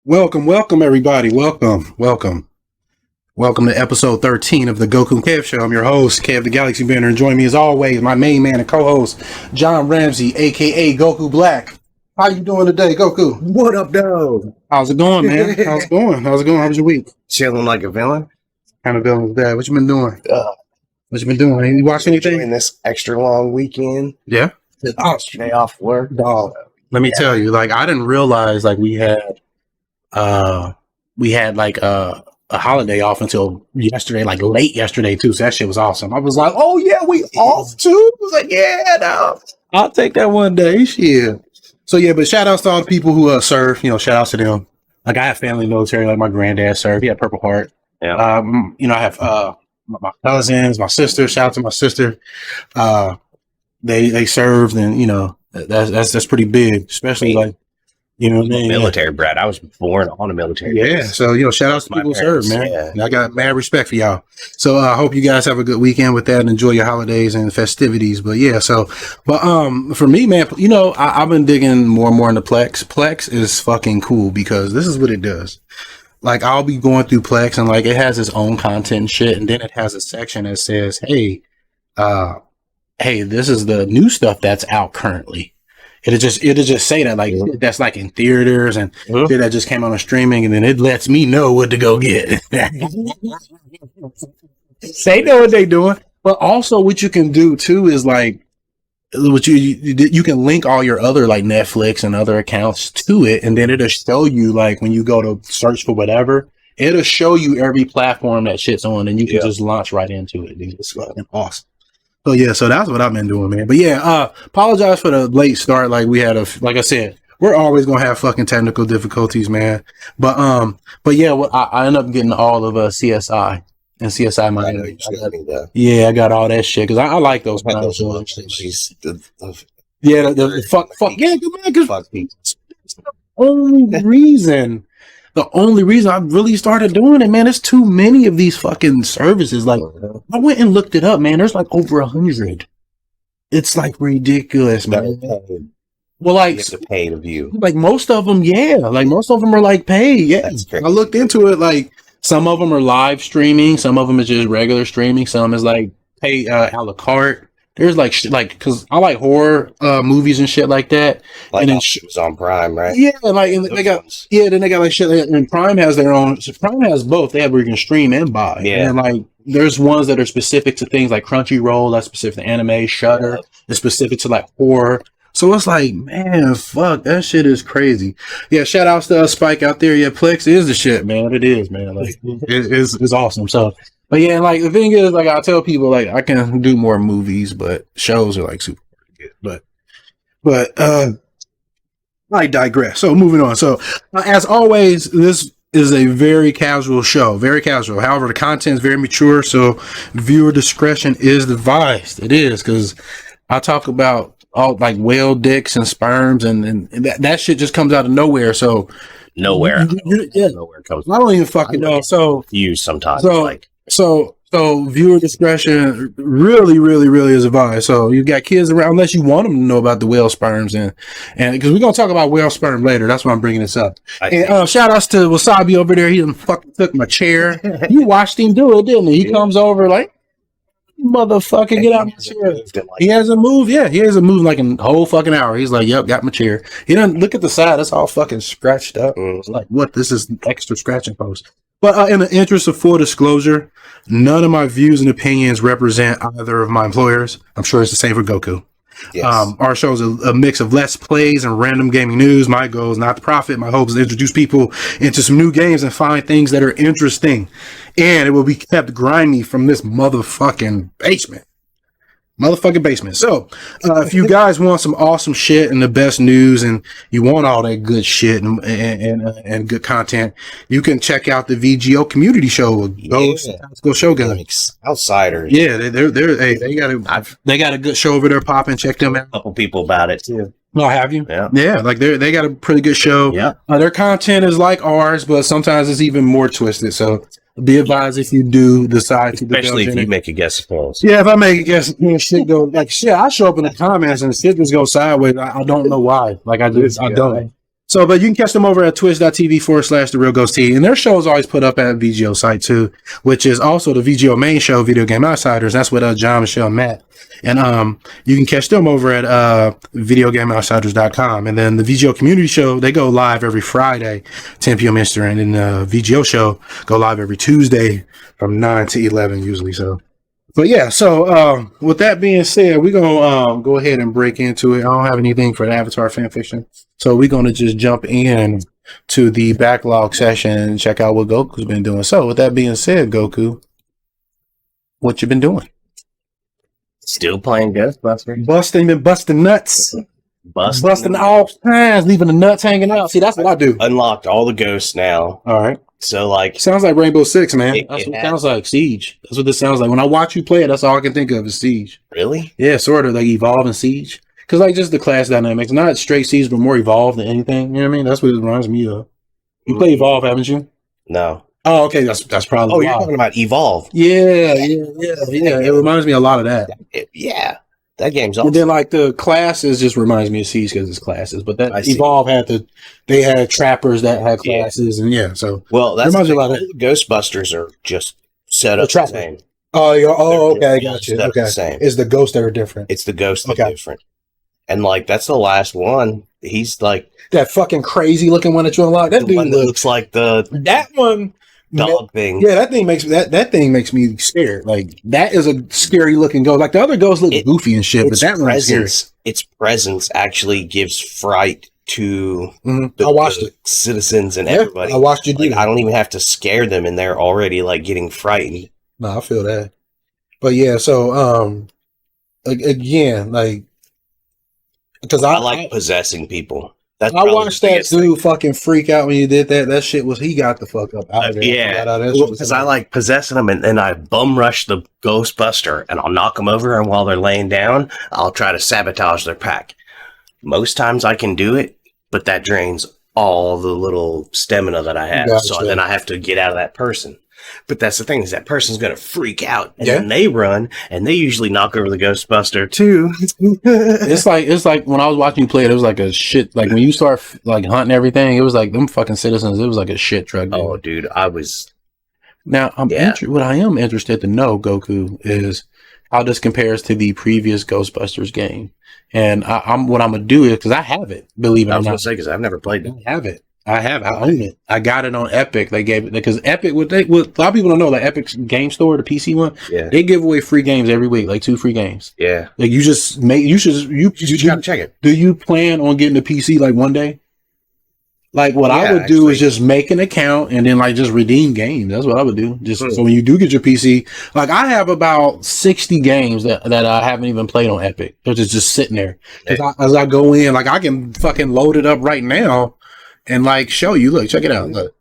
Welcome, everybody. Welcome to episode 13 of the Goku Kev Show. I'm your host, Kev the Galaxybender, and join me as always, my main man and co-host, John Ramsey, aka Goku Black. How you doing today, Goku? What up, dog? How's it going, man? How's it going? How was your week? Chilling like a villain. Kind of villain with that. What you been doing? You watch anything? Enjoying this extra long weekend. Yeah. Day off work. Dog. Let me tell you, like, I didn't realize like we had a holiday off until yesterday, like late yesterday too. So that shit was awesome. I was like, oh yeah, we off too. I was like, yeah, no, I'll take that one day. Shit. So yeah, but shout outs to all the people who serve. Shout outs to them. Like I have family military. Like my granddad served. He had Purple Heart. Yeah. I have my cousins, my sister. Shout out to my sister. They served, and that's pretty big, especially like. You know what I mean? Military brat. I was born on a military base. Yeah, so shout out to people who serve, man. Yeah. And I got mad respect for y'all. So I hope you guys have a good weekend with that and enjoy your holidays and festivities. But yeah, for me, man, I've been digging more and more into Plex. Plex is fucking cool because this is what it does. Like I'll be going through Plex and like it has its own content and shit, and then it has a section that says, hey, this is the new stuff that's out currently. It'll just say that like that's like in theaters and shit that just came on a streaming, and then it lets me know what to go get. They know what they doing, but also what you can do too is like what you can link all your other like Netflix and other accounts to it, and then it'll show you like when you go to search for whatever, it'll show you every platform that shit's on, and you can just launch right into it. Dude. It's fucking awesome. So yeah, so that's what I've been doing, man. But yeah, apologize for the late start. Like we had like I said, we're always gonna have fucking technical difficulties, man. But yeah, I ended up getting all of CSI and CSI Miami. I got all that shit because I like those kind of shows. Yeah, the fuck, yeah, good man. Fuck people. The only reason I really started doing it, man, there's too many of these fucking services. Like, I went and looked it up, man. There's like over 100. It's like ridiculous, man. Well, like, you have to pay to view. Like most of them, yeah. Like most of them are like paid. Yeah, I looked into it. Like some of them are live streaming. Some of them is just regular streaming. Some is like pay a la carte. There's like because I like horror movies and shit like that. Like and then it was on Prime, right? Yeah, like and they got then they got like shit. And Prime has their own. So Prime has both. They have where you can stream and buy. Yeah, and like there's ones that are specific to things like Crunchyroll. That's specific to anime. Shudder is specific to like horror. So it's like, man, fuck, that shit is crazy. Yeah, shout outs to Spike out there. Yeah, Plex is the shit, man. It is, man. Like it's awesome. So. But yeah, like the thing is, like I tell people, like I can do more movies, but shows are like super good. But I digress. So moving on. So as always, this is a very casual show, very casual. However, the content is very mature, so viewer discretion is advised. It is because I talk about all like whale dicks and sperms, and that shit just comes out of nowhere. So nowhere comes. I don't even fucking know. So use sometimes like. So viewer discretion really, really, really is advised. So you've got kids around, unless you want them to know about the whale sperms and because we're gonna talk about whale sperm later. That's why I'm bringing this up. And shout outs to Wasabi over there. He done fucking took my chair. You watched him do it, didn't he? He comes over like, motherfucker, get out my chair. He hasn't moved. Yeah, he hasn't moved like a whole fucking hour. He's like, yep, got my chair. He doesn't look at the side. It's all fucking scratched up. It's like, what? This is extra scratching post. But in the interest of full disclosure, none of my views and opinions represent either of my employers. I'm sure it's the same for Goku. Yes. Our show is a mix of let's plays and random gaming news. My goal is not to profit. My hope is to introduce people into some new games and find things that are interesting. And it will be kept grimy from this motherfucking basement. So, if you guys want some awesome shit and the best news, and you want all that good shit and good content, you can check out the VGO community show. Go Shogun. Outsiders. Yeah, they got a good show over there popping. Check them out. A couple people about it too. Oh, have you? Yeah. Like they got a pretty good show. Yeah. Their content is like ours, but sometimes it's even more twisted. So. Be advised if you do decide to, especially if you make a guest appearance. Yeah, if I make a guest appearance, shit go like shit. I show up in the comments and shit just goes sideways. I don't know why. Like I don't. So, but you can catch them over at twitch.tv/TheRealGhostT. And their show is always put up at VGO site too, which is also the VGO main show, Video Game Outsiders. That's with John, Michelle, and Matt. And you can catch them over at videogameoutsiders.com. And then the VGO community show, they go live every Friday, 10 p.m. Eastern. And the VGO show go live every Tuesday from 9 to 11 usually. So, but yeah, so with that being said, we're going to go ahead and break into it. I don't have anything for the Avatar fan fiction. So we're going to just jump in to the backlog session and check out what Goku's been doing. So with that being said, Goku, what you been doing? Still playing Ghostbusters. Busting nuts. Busting all kinds, leaving the nuts hanging out. See, that's what I do. Unlocked all the ghosts now. All right. So, like... Sounds like Rainbow Six, man. That's what it sounds like. Siege. That's what this sounds like. When I watch you play it, that's all I can think of is Siege. Really? Yeah, sort of. Like Evolve and Siege. Because, like, just the class dynamics. Not straight Siege, but more Evolved than anything. You know what I mean? That's what it reminds me of. You play Evolve, haven't you? No. Oh, okay. That's probably Oh, you're talking about Evolve. Yeah. It reminds me a lot of that. Yeah. That game's awesome. And then, like, the classes just reminds me of Siege because it's classes. But that Evolve they had trappers that had classes. And, yeah, so. Well, that's reminds me a lot of the Ghostbusters are just set up the same. Oh, okay. I got you. Okay. The same. It's the ghosts that are different. It's the ghosts that are different. And, like, that's the last one. He's, like... That fucking crazy looking one that you unlock. That dude looks like that one... dog thing. Yeah, that thing makes me scared. Like, that is a scary looking ghost. Like, the other ghosts look goofy and shit, but that one's scary. Its presence actually gives fright to the citizens and everybody. I watched you do that. I don't even have to scare them, and they're already, like, getting frightened. No, I feel that. But, yeah, so, again, like, because I like possessing people. I watched that dude fucking freak out when you did that. That shit he got the fuck up out of there. Yeah, because I like possessing them, and then I bum rush the Ghostbuster, and I'll knock them over, and while they're laying down, I'll try to sabotage their pack. Most times I can do it, but that drains all the little stamina that I have, so then I have to get out of that person. But that's the thing, is that person's going to freak out, and then they run, and they usually knock over the Ghostbuster, too. It's like when I was watching you play it, was like a shit, like when you start like hunting everything, it was like them fucking citizens, it was like a shit truck. Dude. Oh, dude, I was... Now, what I am interested to know, Goku, is how this compares to the previous Ghostbusters game. And what I'm going to do is, because I have it, believe it or not. I was going to say, because I've never played it. I have it. I own it. I got it on Epic. They gave it because Epic. A lot of people don't know, like Epic's game store, the PC one. Yeah. They give away free games every week, like 2 free games. Yeah. Like you gotta check it. Do you plan on getting a PC like one day? Like what I would do is just make an account and then like just redeem games. That's what I would do. Just so when you do get your PC, like I have about 60 games that I haven't even played on Epic. They're just sitting there. As I go in, like I can fucking load it up right now. And like show you, look, check it out. Look,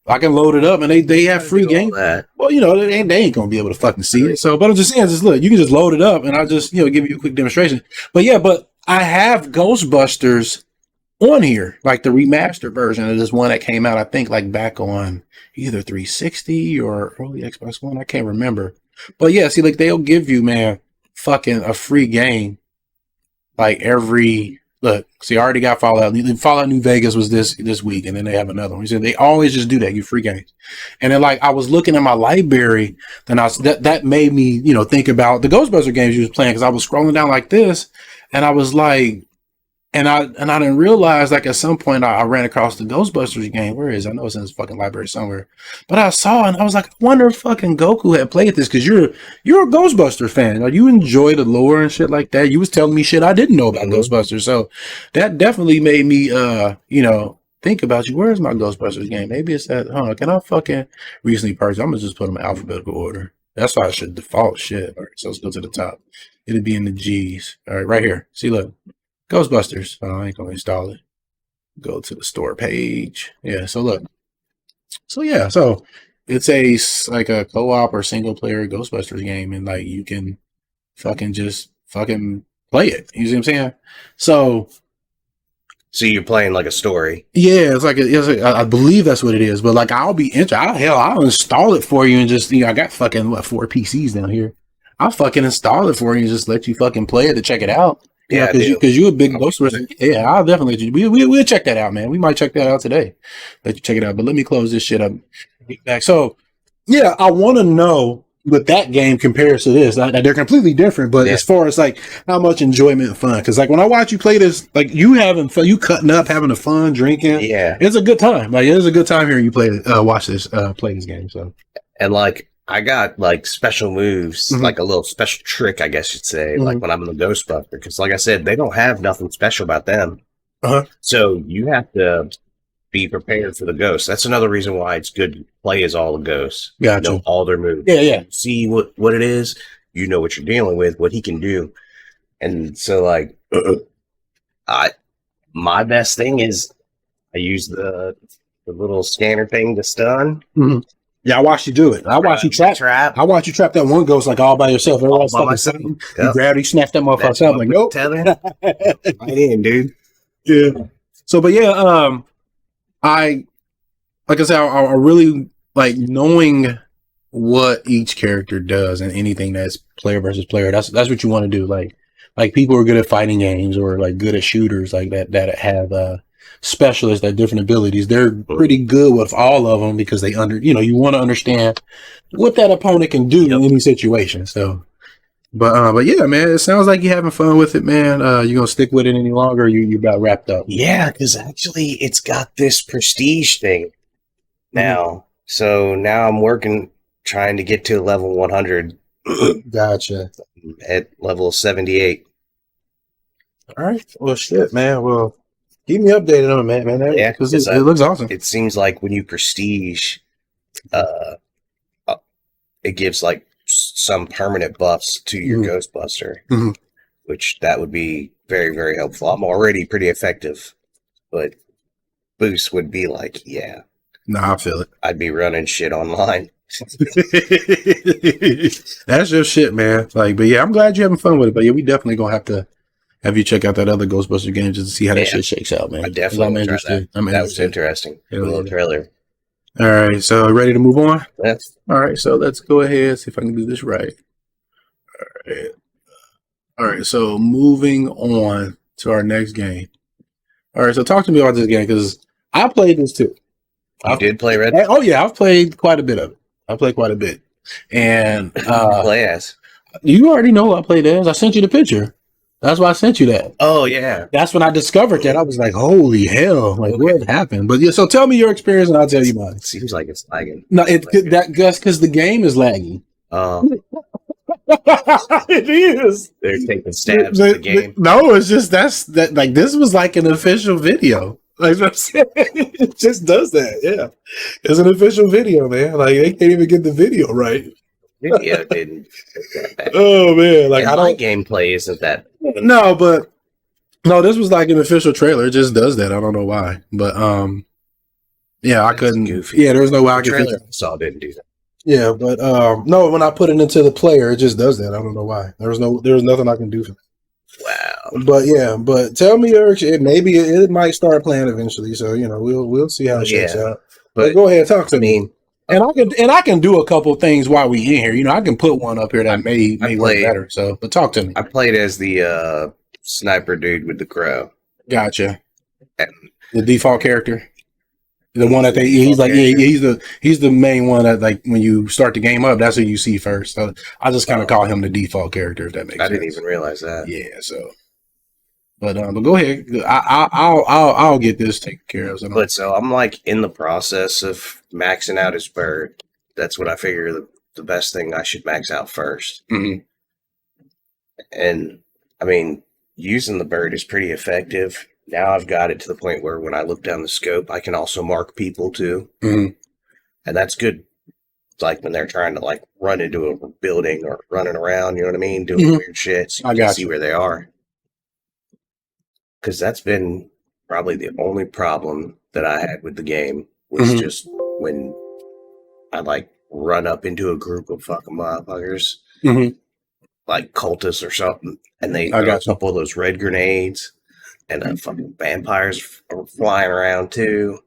I can load it up, and they have free games. Well, you know, they ain't gonna be able to fucking see it. So, but I'm just saying, just look, you can just load it up, and I'll just give you a quick demonstration. But yeah, but I have Ghostbusters on here, like the remastered version of this one that came out, I think, like back on either 360 or early Xbox One. I can't remember. But yeah, see, like they'll give you, man, fucking a free game, like every. Look, see, I already got Fallout. Fallout New Vegas was this week, and then they have another one. They always just do that, give free games. And then, like, I was looking at my library, then that made me, think about the Ghostbuster games you was playing, because I was scrolling down like this, and I was like, and I didn't realize, like, at some point I ran across the Ghostbusters game. Where is it? I know it's in this fucking library somewhere. But I saw it, and I was like, I wonder if fucking Goku had played this, because you're a Ghostbuster fan. Like, you enjoy the lore and shit like that. You was telling me shit I didn't know about Ghostbusters. So that definitely made me, think about you. Where's my Ghostbusters game? Maybe it's that, can I fucking recently purchase? I'm going to just put them in alphabetical order. That's why I should default shit. All right, so let's go to the top. It'll be in the G's. All right, right here. See, look. Ghostbusters. I ain't gonna install it. Go to the store page. Yeah, so look. So yeah, so it's like a co-op or single player Ghostbusters game, and like you can fucking just fucking play it. You see what I'm saying? So you're playing like a story. Yeah, it's like I believe that's what it is. But like I'll be interested. I'll install it for you and just I got fucking 4 PCs down here. I'll fucking install it for you and just let you fucking play it to check it out. Yeah, I because you a big Ghostbusters. Yeah, I'll definitely let you. We'll check that out, man. We might check that out today. Let you check it out. But let me close this shit up. Get back. So, yeah, I want to know what that game compares to this. They're completely different, but as far as like how much enjoyment and fun, because like when I watch you play this, like you having fun, you cutting up, having a fun, drinking. Yeah, it's a good time. Like it's a good time hearing you watch this, play this game. So, and like I got like special moves, like a little special trick, I guess you'd say, like when I'm in the Ghostbuster, because like I said, they don't have nothing special about them. So you have to be prepared for the ghosts. That's another reason why it's good to play as all the ghosts. Gotcha. Know all their moves. Yeah. See what it is. You know what you're dealing with, what he can do. And so like my best thing is I use the little scanner thing to stun. Yeah, I watched you do it. I watched you trap. I watched you trap that one ghost like all by yourself. All by myself. You grabbed, you snatched that motherfucker up. Like, nope. Right in, dude. Yeah. So, but yeah, like I said, I really like knowing what each character does and anything that's player versus player. That's what you want to do. Like people are good at fighting games or like good at shooters like that have specialists at different abilities. They're pretty good with all of them because they you want to understand what that opponent can do in any situation. So, but yeah, man, it sounds like you're having fun with it, man. You gonna stick with it any longer? Or you about wrapped up? Yeah, because actually it's got this prestige thing now. So now I'm trying to get to level 100. Gotcha. At level 78. All right. Well, shit, man. Well, keep me updated on it, man. Yeah, because it looks awesome. It seems like when you prestige, it gives like some permanent buffs to your Ghostbuster, which that would be very, very helpful. I'm already pretty effective, but boost would be like, yeah. Nah, I feel it. I'd be running shit online. That's your shit, man. Like, but yeah, I'm glad you're having fun with it. But yeah, we definitely gonna have to have you check out that other Ghostbuster game just to see how that shit shakes out, man. I definitely I'm interested. That was interesting. A little trailer. All right, so ready to move on? Yes. All right, so let's go ahead see if I can do this right. All right. So moving on to our next game. All right, so talk to me about this game because I played this too. You did play Red? Oh yeah, I've played quite a bit of it. I played quite a bit, and play as. You already know I played as. I sent you the picture. That's why I sent you that. Oh yeah, that's when I discovered that. I was like, "Holy hell! Like, what happened?" But yeah, so tell me your experience, and I'll tell you mine. It seems like it's lagging. No, that's because the game is lagging. It is. They're taking stabs at the game. No, it's just that. Like this was like an official video. Like what I'm saying, it just does that. Yeah, it's an official video, man. Like they can't even get the video right. Video didn't. Oh man, like my gameplay isn't that. No, but no, this was like an official trailer. It just does that. I don't know why, but yeah, I couldn't. Goofy. Yeah, there was no way I could. Trailer I saw didn't do that. Yeah, but no, when I put it into the player, it just does that. I don't know why. There was nothing I can do for that. Wow. But yeah, but tell me your maybe it might start playing eventually. So we'll see how it shakes out. But go ahead, talk to me. And I can do a couple things while we in here. I can put one up here that may work better. So, but talk to me. I played as the sniper dude with the crow. Gotcha. The default character. The one that he's the main one that like when you start the game up, that's who you see first. So I just kind of call him the default character, if that makes sense. I didn't even realize that. Yeah, so but go ahead. I'll get this taken care of. But so I'm like in the process of maxing out his bird. That's what I figure the best thing I should max out first. Mm-hmm. And I mean, using the bird is pretty effective. Now I've got it to the point where when I look down the scope, I can also mark people too. Mm-hmm. And that's good. Like when they're trying to like run into a building or running around, you know what I mean? Doing weird shit. So you can see where they are. Because that's been probably the only problem that I had with the game was just when I like run up into a group of fucking motherfuckers, like cultists or something, and they throw a couple of those red grenades. And the fucking vampires are flying around too.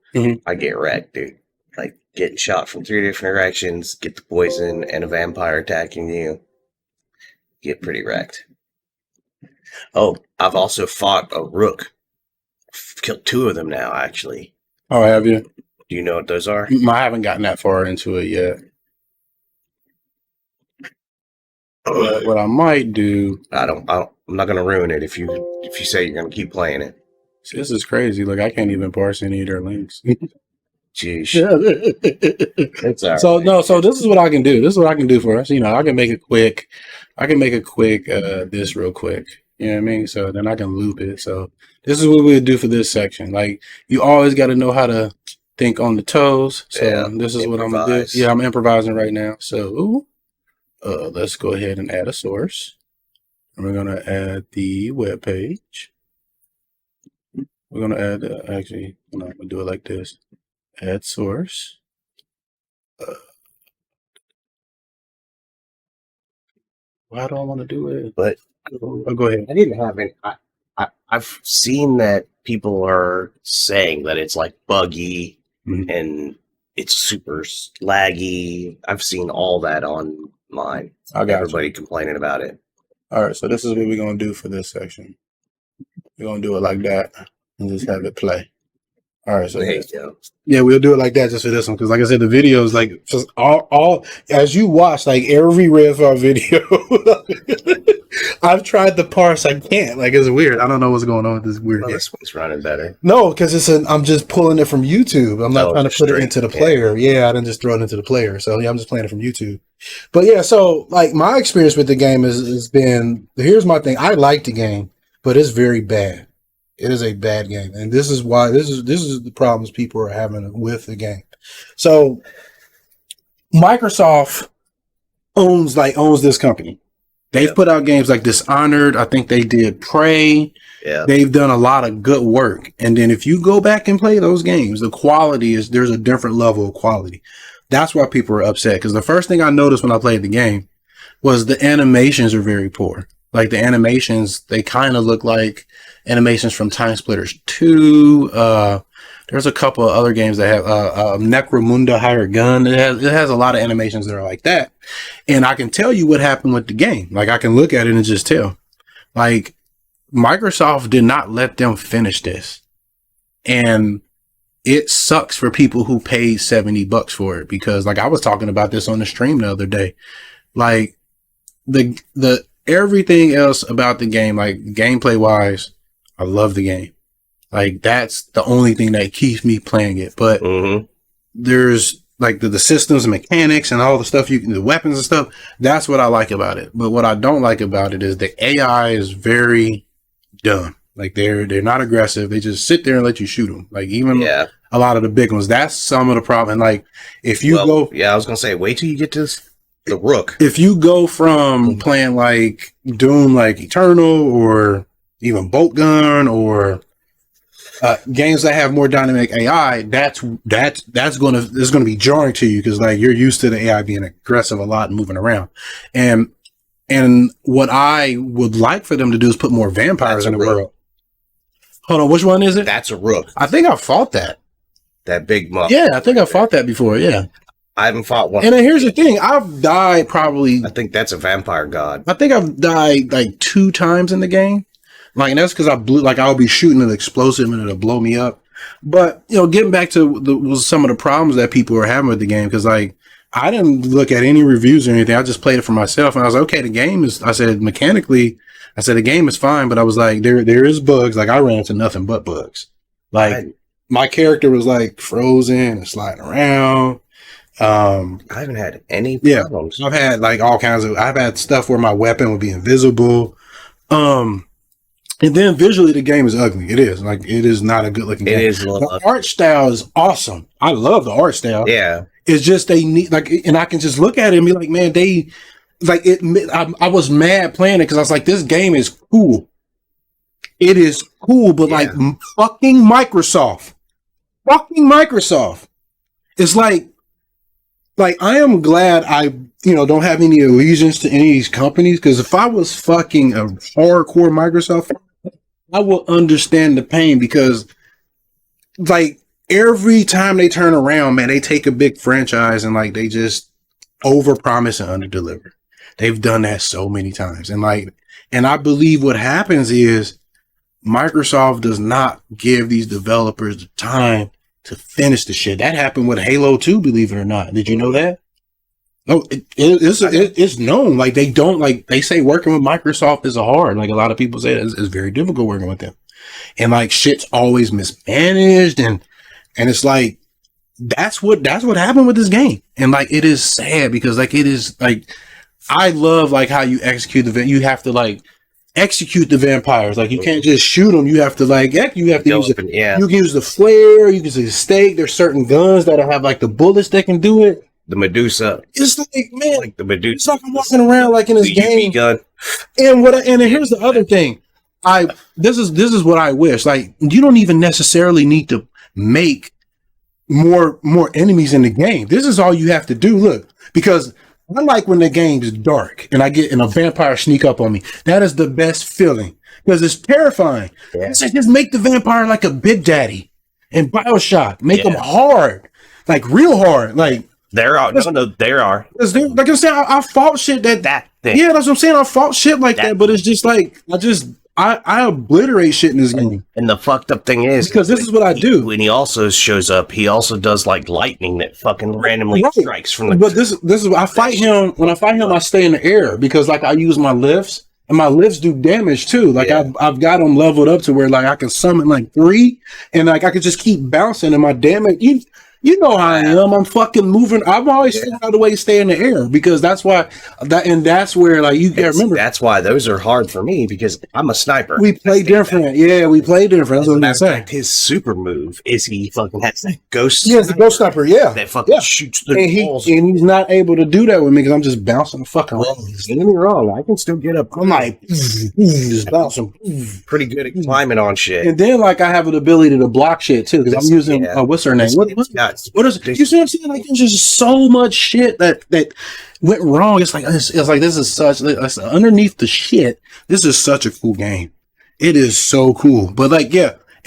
I get wrecked, dude. Like getting shot from 3 different directions, get the poison, and a vampire attacking you. Get pretty wrecked. Oh, I've also fought a rook. Killed 2 of them now, actually. Oh, have you? Do you know what those are? I haven't gotten that far into it yet. But what I might do, I'm not gonna ruin it if you say you're gonna keep playing it. see, this is crazy. Look, I can't even parse any of their links. Jeez. It's all so right. No, so this is what I can do. This is what I can do for us. You know, I can make it quick. I can make a quick this real quick. You know what I mean? So then I can loop it. So this is what we'll do for this section. Like, you always got to know how to think on the toes. So this is what I'm gonna do. Yeah, I'm improvising right now. So let's go ahead and add a source. And we're gonna add the web page. We're gonna add actually, I'm gonna do it like this. Add source. Why do I want to do it? But go ahead. I didn't have any. I've seen that people are saying that it's like buggy and it's super laggy. I've seen all that online. I got everybody complaining about it. All right, so this is what we're gonna do for this section. We're gonna do it like that and just have it play. All right, so yeah, we'll do it like that just for this one because, like I said, the video is like just all as you watch, like every Redfall video. I've tried to parse, I can't. Like, it's weird. I don't know what's going on with this weird. Well, this one's running better. No, because I'm just pulling it from YouTube. I'm not trying to put it into the player. Yeah, I didn't just throw it into the player. So yeah, I'm just playing it from YouTube. But yeah, so like my experience with the game has been. Here's my thing. I like the game, but it's very bad. It is a bad game, and this is why this is the problems people are having with the game. So Microsoft owns this company. They've put out games like Dishonored. I think they did Prey. Yeah. They've done a lot of good work. And then if you go back and play those games, the quality there's a different level of quality. That's why people are upset. Because the first thing I noticed when I played the game was the animations are very poor. Like the animations, they kind of look like animations from Time Splitters 2. There's a couple of other games that have Necromunda Hired Gun. It has a lot of animations that are like that. And I can tell you what happened with the game. Like, I can look at it and just tell. Like, Microsoft did not let them finish this. And it sucks for people who paid $70 for it. Because, like, I was talking about this on the stream the other day. Like, the everything else about the game, like, gameplay-wise, I love the game. Like, that's the only thing that keeps me playing it. But there's like the systems and mechanics and all the stuff the weapons and stuff. That's what I like about it. But what I don't like about it is the AI is very dumb. Like they're not aggressive. They just sit there and let you shoot them. Like even a lot of the big ones. That's some of the problem. Like if you go, I was gonna say, wait till you get to the Rook. If you go from playing like Doom, like Eternal, or even Boltgun, or games that have more dynamic AI, that's gonna be jarring to you because like you're used to the AI being aggressive a lot and moving around. And what I would like for them to do is put more vampires in the world. Hold on, which one is it? That's a Rook. I think I fought that. That big muff. Yeah, I think I fought that before. Yeah, I haven't fought one. And then here's the thing: I've died probably. I think that's a vampire god. I think I've died like 2 times in the game. Like, and that's because I'll be shooting an explosive and it'll blow me up. But, you know, getting back to some of the problems that people are having with the game, because, like, I didn't look at any reviews or anything. I just played it for myself. And I was like, okay, the game is, I said, mechanically, the game is fine. But I was like, there is bugs. Like, I ran into nothing but bugs. Like, my character was, like, frozen and sliding around. I haven't had any problems. I've had, like, I've had stuff where my weapon would be invisible. And then visually, the game is ugly. It is. Like, it is not a good looking game. It is. The art style is awesome. I love the art style. Yeah. It's just they need, like, and I can just look at it and be like, man, I was mad playing it because I was like, this game is cool. It is cool, but like, fucking Microsoft. It's like I am glad I, don't have any allegiance to any of these companies, because if I was fucking a hardcore Microsoft, I will understand the pain, because like every time they turn around, man, they take a big franchise and like they just overpromise and underdeliver. They've done that so many times. And I believe what happens is Microsoft does not give these developers the time to finish the shit. That happened with Halo 2, believe it or not. Did you know that? Oh, it's known. Like, they don't, like, they say working with Microsoft is hard. Like, a lot of people say it's very difficult working with them. And, like, shit's always mismanaged. And it's like, that's what happened with this game. And, like, it is sad because, like, it is, like, I love, like, how you execute you have to, like, execute the vampires. Like, you can't just shoot them. You have to, like, you have to use it. Yeah. You can use the flare. You can use the stake. There's certain guns that have, like, the bullets that can do it. The Medusa. It's like, man, like the Medusa. It's like I'm walking around like in this game. Gun. And here's the other thing. This is what I wish. Like, you don't even necessarily need to make more enemies in the game. This is all you have to do. Look, because I like when the game is dark and a vampire sneak up on me. That is the best feeling because it's terrifying. Yeah. It's like, just make the vampire like a Big Daddy in BioShock. Make them hard, like real hard, like. There are. There are. Like I'm saying, I fought shit that thing. Yeah, that's what I'm saying. I fought shit like that, but it's just like, I obliterate shit in this game. And the fucked up thing is, because this is what I do. When he also shows up, he also does like lightning that fucking randomly strikes from the. But this is, I fight him. When I fight him, I stay in the air because like I use my lifts. And my lifts do damage too. Like I've got them leveled up to where like I can summon like 3, and like I could just keep bouncing, and my damage. You know how I am. I'm fucking moving. I'm always figuring out a way to stay in the air because that's why that's where like you can't remember. That's why those are hard for me because I'm a sniper. We play different. Yeah, we play different. That's what I'm saying. His super move is he fucking has that ghost. Yeah, it's the ghost sniper. Yeah, that fucking shoots through the walls. And he's not able to do that with me because I'm just bouncing the fucking. Well, don't get me wrong. I can still get up. I'm like just bouncing. Pretty good at climbing on shit. And then like I have an ability to block shit too because I'm using what's her name? What is it? You see what I'm saying? Like there's just so much shit that went wrong. It's like this is such underneath the shit. This is such a cool game. It is so cool. But like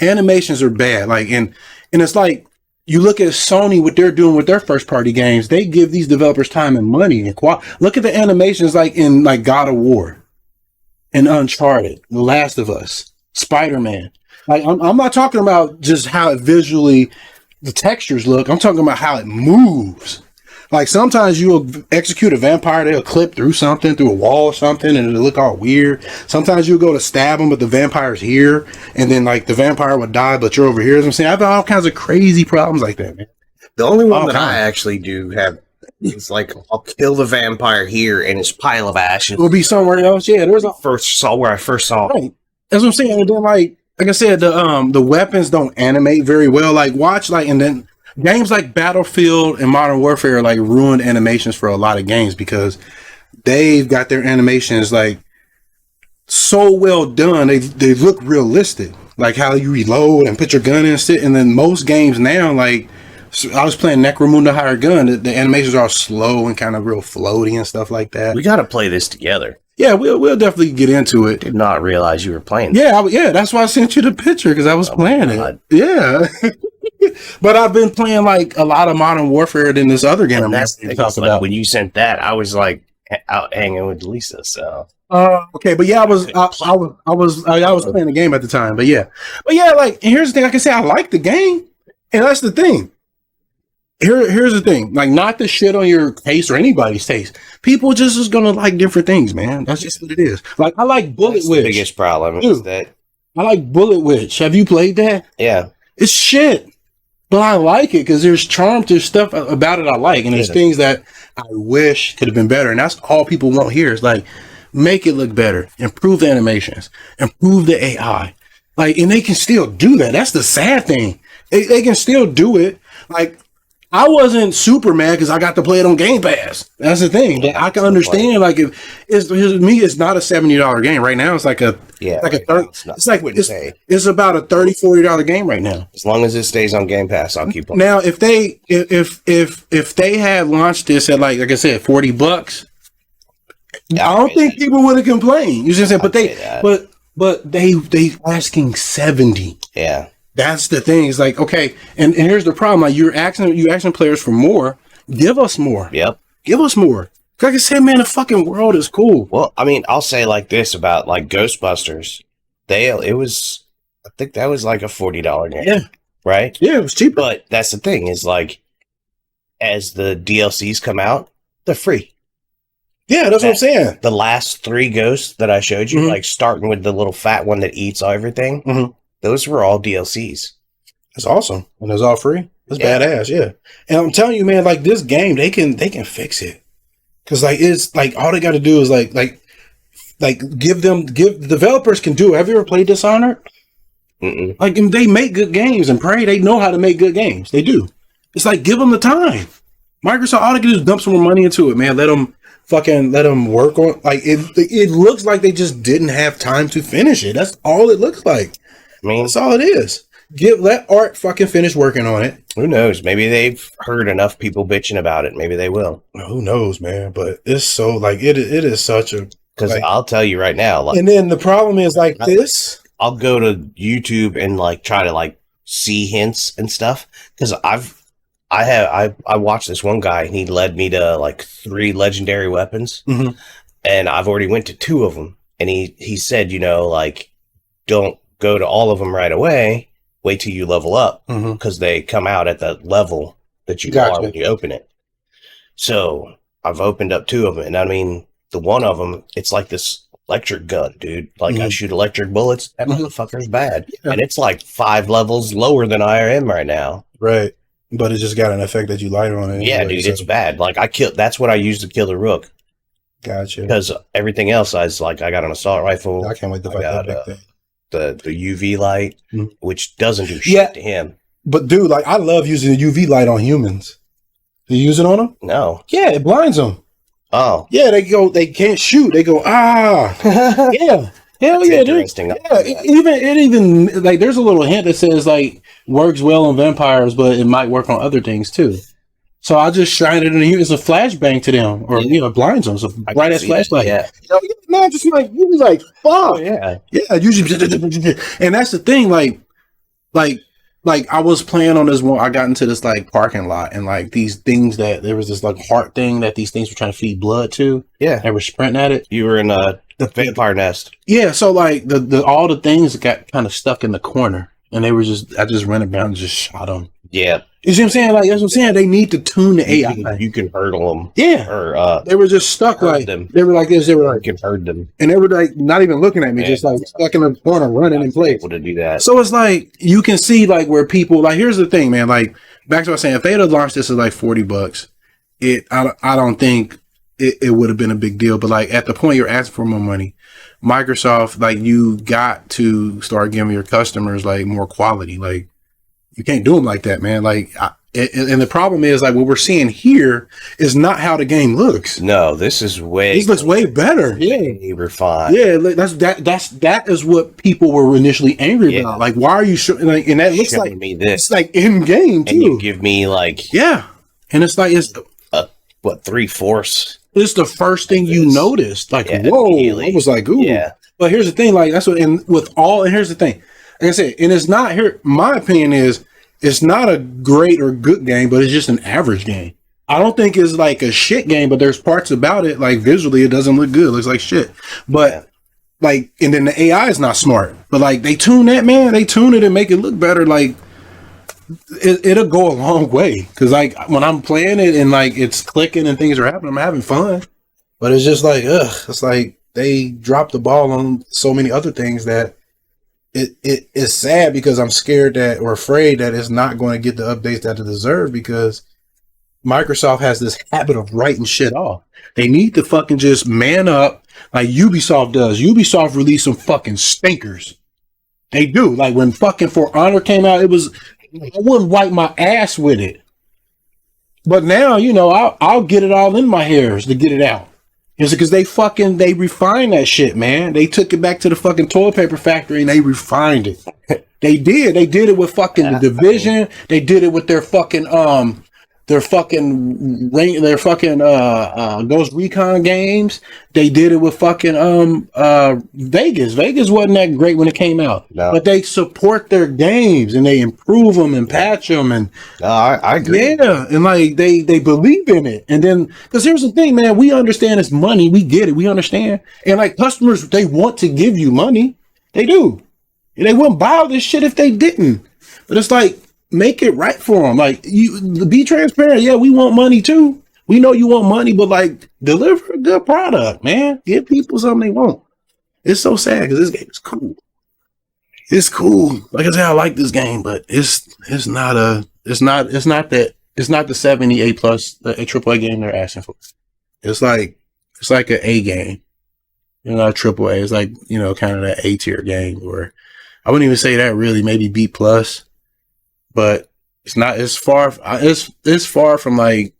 animations are bad. Like and it's like you look at Sony what they're doing with their first party games. They give these developers time and money and look at the animations like in like God of War and Uncharted, The Last of Us, Spider-Man. Like I'm not talking about just how it visually the textures look. I'm talking about how it moves. Like sometimes you'll execute a vampire, they'll clip through something, through a wall or something, and it'll look all weird. Sometimes you'll go to stab them, but the vampire's here, and then like the vampire would die, but you're over here. As I'm saying, I've had all kinds of crazy problems like that, man. The only one that I actually do have is like I'll kill the vampire here, and his pile of ashes. It'll be somewhere else. Yeah, there's where I first saw. Right. That's what I'm saying. And then like I said, the weapons don't animate very well. Like watch and then games like Battlefield and Modern Warfare like ruined animations for a lot of games because they've got their animations like so well done. They look realistic, like how you reload and put your gun in and sit. And then most games now, like I was playing Necromunda Higher Gun, the animations are all slow and kind of real floaty and stuff like that. We got to play this together. Yeah, we'll definitely get into it. Did not realize you were playing. Yeah, that's why I sent you the picture because I was playing it. Yeah, but I've been playing like a lot of Modern Warfare than this other game. That's like when you sent that, I was like out hanging with Lisa. So okay, but yeah, I was playing the game at the time. But yeah, like and here's the thing. I can say I like the game, and that's the thing. Here's the thing, like not the shit on your taste or anybody's taste. People just is gonna like different things, man. That's just what it is. Like I like Bullet Witch. The biggest problem is that I like Bullet Witch. Have you played that? Yeah, it's shit, but I like it because there's charm, there's stuff about it I like, and there's things that I wish could have been better. And that's all people want here is like make it look better, improve the animations, improve the AI. Like, and they can still do that. That's the sad thing. They can still do it. Like. I wasn't super mad because I got to play it on Game Pass. That's the thing. But I can understand, like, if it's not a $70 game right now. It's like a it's about a $30-$40 game right now. As long as it stays on Game Pass, I'll keep playing. Now, if they had launched this at like I said, $40, I don't think people would have complained. You just said, but they asking 70. Yeah. That's the thing. It's like, okay, and here's the problem. Like you're asking players for more. Give us more. Yep. Give us more. Like I said, man, the fucking world is cool. Well, I mean, I'll say like this about like Ghostbusters. I think that was like a $40 game. Yeah. Right? Yeah, it was cheaper. But that's the thing is like, as the DLCs come out, they're free. Yeah, that's what I'm saying. The last 3 ghosts that I showed you, Mhm. like starting with the little fat one that eats everything, Mhm. those were all DLCs. It's awesome. And it's all free. It's Yeah. badass, yeah. And I'm telling you, man, like this game, they can fix it. Cause like it's like all they gotta do is like give developers can do it. Have you ever played Dishonored? Mm-mm. Like they make good games and Prey, they know how to make good games. They do. It's like give them the time. Microsoft, all they can do is dump some more money into it, man. Let them work on like it looks like they just didn't have time to finish it. That's all it looks like. I mean, That's all it is. Let Art fucking finish working on it. who knows? Maybe they've heard enough people bitching about it. Maybe they will. Who knows, man? But it's so like it is such a Because like, I'll tell you right now, like, and then the problem is like this. I'll go to YouTube and like try to like see hints and stuff. Because I watched this one guy and he led me to like 3 legendary weapons, Mhm. and I've already went to 2 of them. And he said, you know, like, don't go to all of them right away. Wait till you level up, Mhm. because they come out at the level that you Gotcha. are when you open it. So I've opened up 2 of them, and I mean, the one of them, it's like this electric gun, dude. Like I Mhm. shoot electric bullets. That Mhm. motherfucker's bad, Yeah. and it's like 5 levels lower than I am right now. Right. But it just got an effect that you light on it. Yeah, anyway, dude, so- it's bad. Like that's what I used to kill the rook, Gotcha. because everything else I got an assault rifle. I can't wait to I fight that got, big thing. the UV light, Mhm. which doesn't do shit Yeah. to him. But dude, like I love using the UV light on humans. You use it on them? No. Yeah, it blinds them. Oh. Yeah, they can't shoot. They go, ah. Yeah. Hell That's yeah, dude. interesting. Yeah, it even like there's a little hint that says like works well on vampires, but it might work on other things too. So I just shine it in here. It's a flashbang to them, or blinds them. It's a I bright can ass see flashlight. that, You know, no, just like you be like, Oh fuck. yeah. Yeah, usually, and that's the thing. Like I was playing on this one. I got into this like parking lot, and like these things that there was this like heart thing that these things were trying to feed blood to. Yeah. They were sprinting at it. You were in the vampire nest. Yeah, so like the all the things got kind of stuck in the corner, and I just ran around and just shot them. Yeah. You see what I'm saying? Like that's what I'm saying. They need to tune the AI. You can hurdle them. Yeah, Or they were just stuck herd like them. they were like this. They were you like, can herd them. and they were like not even looking at me, Yeah. just like stuck in the corner, running in place. Able to do that. So it's like you can see like where people like. Here's the thing, man. Like back to what I was saying, if they had launched this at like $40, I don't think it would have been a big deal. But like at the point you're asking for more money, Microsoft, like you got to start giving your customers like more quality. Like you can't do them like that, man. Like and the problem is like what we're seeing here is not how the game looks. No, this is way. This looks way better. Yeah. way refined. Yeah, like, that is what people were initially angry Yeah. about. Like, why are you showing? Like, and that looks Showing like me this, it's like in game and you too. give me like Yeah, and it's like it's 3/4. the first thing you This. noticed. Like, Yeah, whoa! immediately. I was like, ooh. Yeah. But here's the thing, like that's what. And here's the thing. Like I said, and it's not here. My opinion is it's not a great or good game, but it's just an average game. I don't think it's like a shit game, but there's parts about it like visually it doesn't look good. It looks like shit. But Yeah. like, and then the AI is not smart. But like they tune that, man. They tune it and make it look better. Like it'll go a long way. Cause like when I'm playing it and like it's clicking and things are happening, I'm having fun. But it's just like, it's like they dropped the ball on so many other things that it is sad because I'm scared that or afraid that it's not going to get the updates that it deserves because Microsoft has this habit of writing shit off. They need to fucking just man up like Ubisoft does. Ubisoft released some fucking stinkers. They do. Like when fucking For Honor came out, I wouldn't wipe my ass with it. But now, you know, I'll get it all in my hairs to get it out. It's because they refined that shit, man. They took it back to the fucking toilet paper factory and they refined it. They did it with fucking the Division. They did it with their fucking their fucking Ghost Recon games. They did it with fucking Vegas. Vegas wasn't that great when it came out, but they support their games and they improve them and patch them. And I agree. Yeah, and like they believe in it. And then because here's the thing, man, we understand it's money. We get it. We understand. And like customers, they want to give you money. They do. They wouldn't buy all this shit if they didn't. But it's like, make it right for them. Like, you be transparent. Yeah, we want money too. We know you want money, but like, deliver a good product, man. Give people something they want. It's so sad because this game is cool. It's cool. Like I said, I like this game, but it's not the 78 plus a AAA game they're asking for. It's like an A game. Not a AAA. It's like, kind of that A tier game where I wouldn't even say that really, maybe B plus. But it's not. It's far from like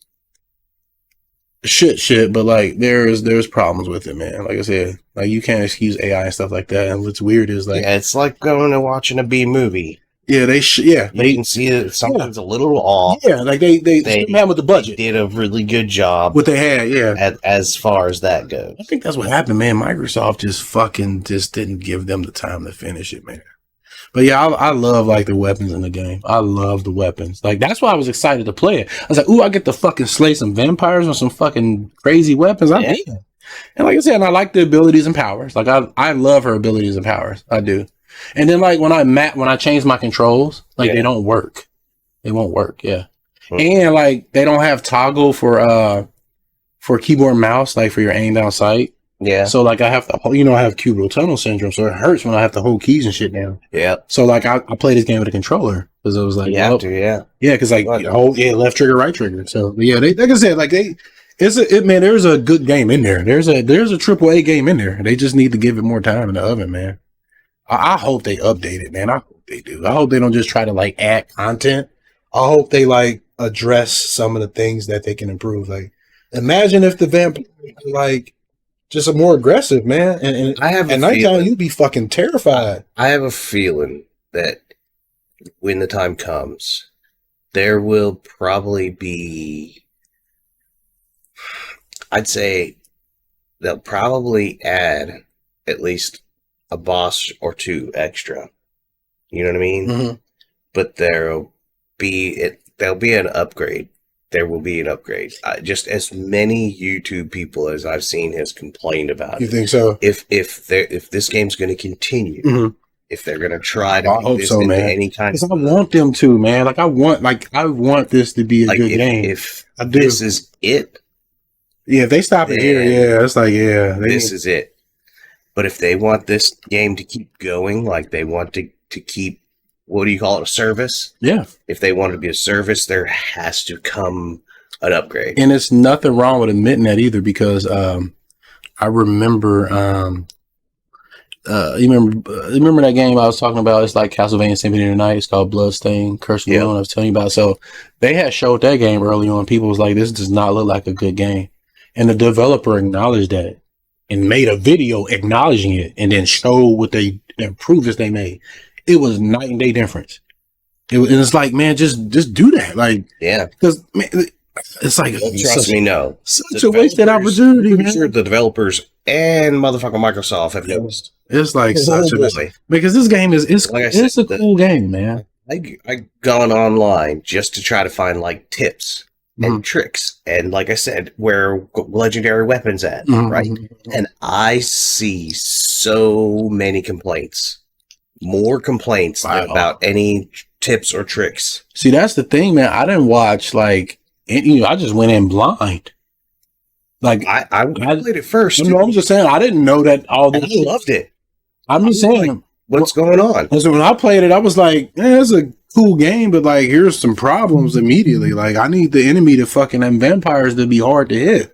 shit. But like there's problems with it, man. Like I said, like you can't excuse AI and stuff like that. And what's weird is like it's like going and watching a B movie. Yeah, they can see it. Something's a little off. Yeah, like they had with the budget. They did a really good job. What they had, yeah. As far as that goes, I think that's what happened, man. Microsoft just didn't give them the time to finish it, man. But yeah, I love like the weapons in the game. I love the weapons. Like that's why I was excited to play it. I was like, ooh, I get to fucking slay some vampires with some fucking crazy weapons. I hate it. And like I said, and I like the abilities and powers. Like I love her abilities and powers. I do. And then like when I change my controls, like they don't work. They won't work. Yeah. And like they don't have toggle for keyboard and mouse, like for your aim down sight. Yeah. So like I have to, I have cubital tunnel syndrome, so it hurts when I have to hold keys and shit down. Yeah. So like I play this game with a controller because it was like yeah, because like left trigger, right trigger. So yeah, they like I said, like there's a good game in there. There's a AAA game in there. They just need to give it more time in the oven, man. I hope they update it, man. I hope they do. I hope they don't just try to like add content. I hope they like address some of the things that they can improve. Like imagine if the vampire like just a more aggressive, man. And I have at nighttime you'd be fucking terrified. I have a feeling that when the time comes, there will probably be, I'd say they'll probably add at least a boss or two extra. You know what I mean? Mm-hmm. But there'll be an upgrade. There will be an upgrade. Just as many YouTube people as I've seen has complained about. You think so? If this game's going to continue, if they're going to try to make this into any kind of, I want them to, man. Like I want this to be a good game. If this is it, if they stop it here, it's like this is it. But if they want this game to keep going, like they want to keep, what do you call it, a service? Yeah. If they want it to be a service, there has to come an upgrade. And it's nothing wrong with admitting that either, because I remember, you remember that game I was talking about? It's like Castlevania Symphony of the Night. It's called Bloodstained, Curse of the Moon. I was telling you about. So they had showed that game early on. People was like, this does not look like a good game. And the developer acknowledged that and made a video acknowledging it and then showed what the improvements they made. It was night and day difference. And it's like, man, just do that. Like, because it's like, trust me, no, such a wasted opportunity. I'm sure the developers and motherfucking Microsoft have noticed. It's like such a, because this game it's a cool game, man. I gone online just to try to find like tips and tricks, and like I said, where legendary weapons at, right? And I see so many complaints. More complaints than about any tips or tricks. See, that's the thing, man. I didn't watch I just went in blind. Like I played it first. I'm just saying I didn't know that all this. I loved it. I'm just saying, like, what's going on? So when I played it, I was like, it's a cool game, but like, here's some problems immediately. Like, I need the enemy to fucking them vampires to be hard to hit.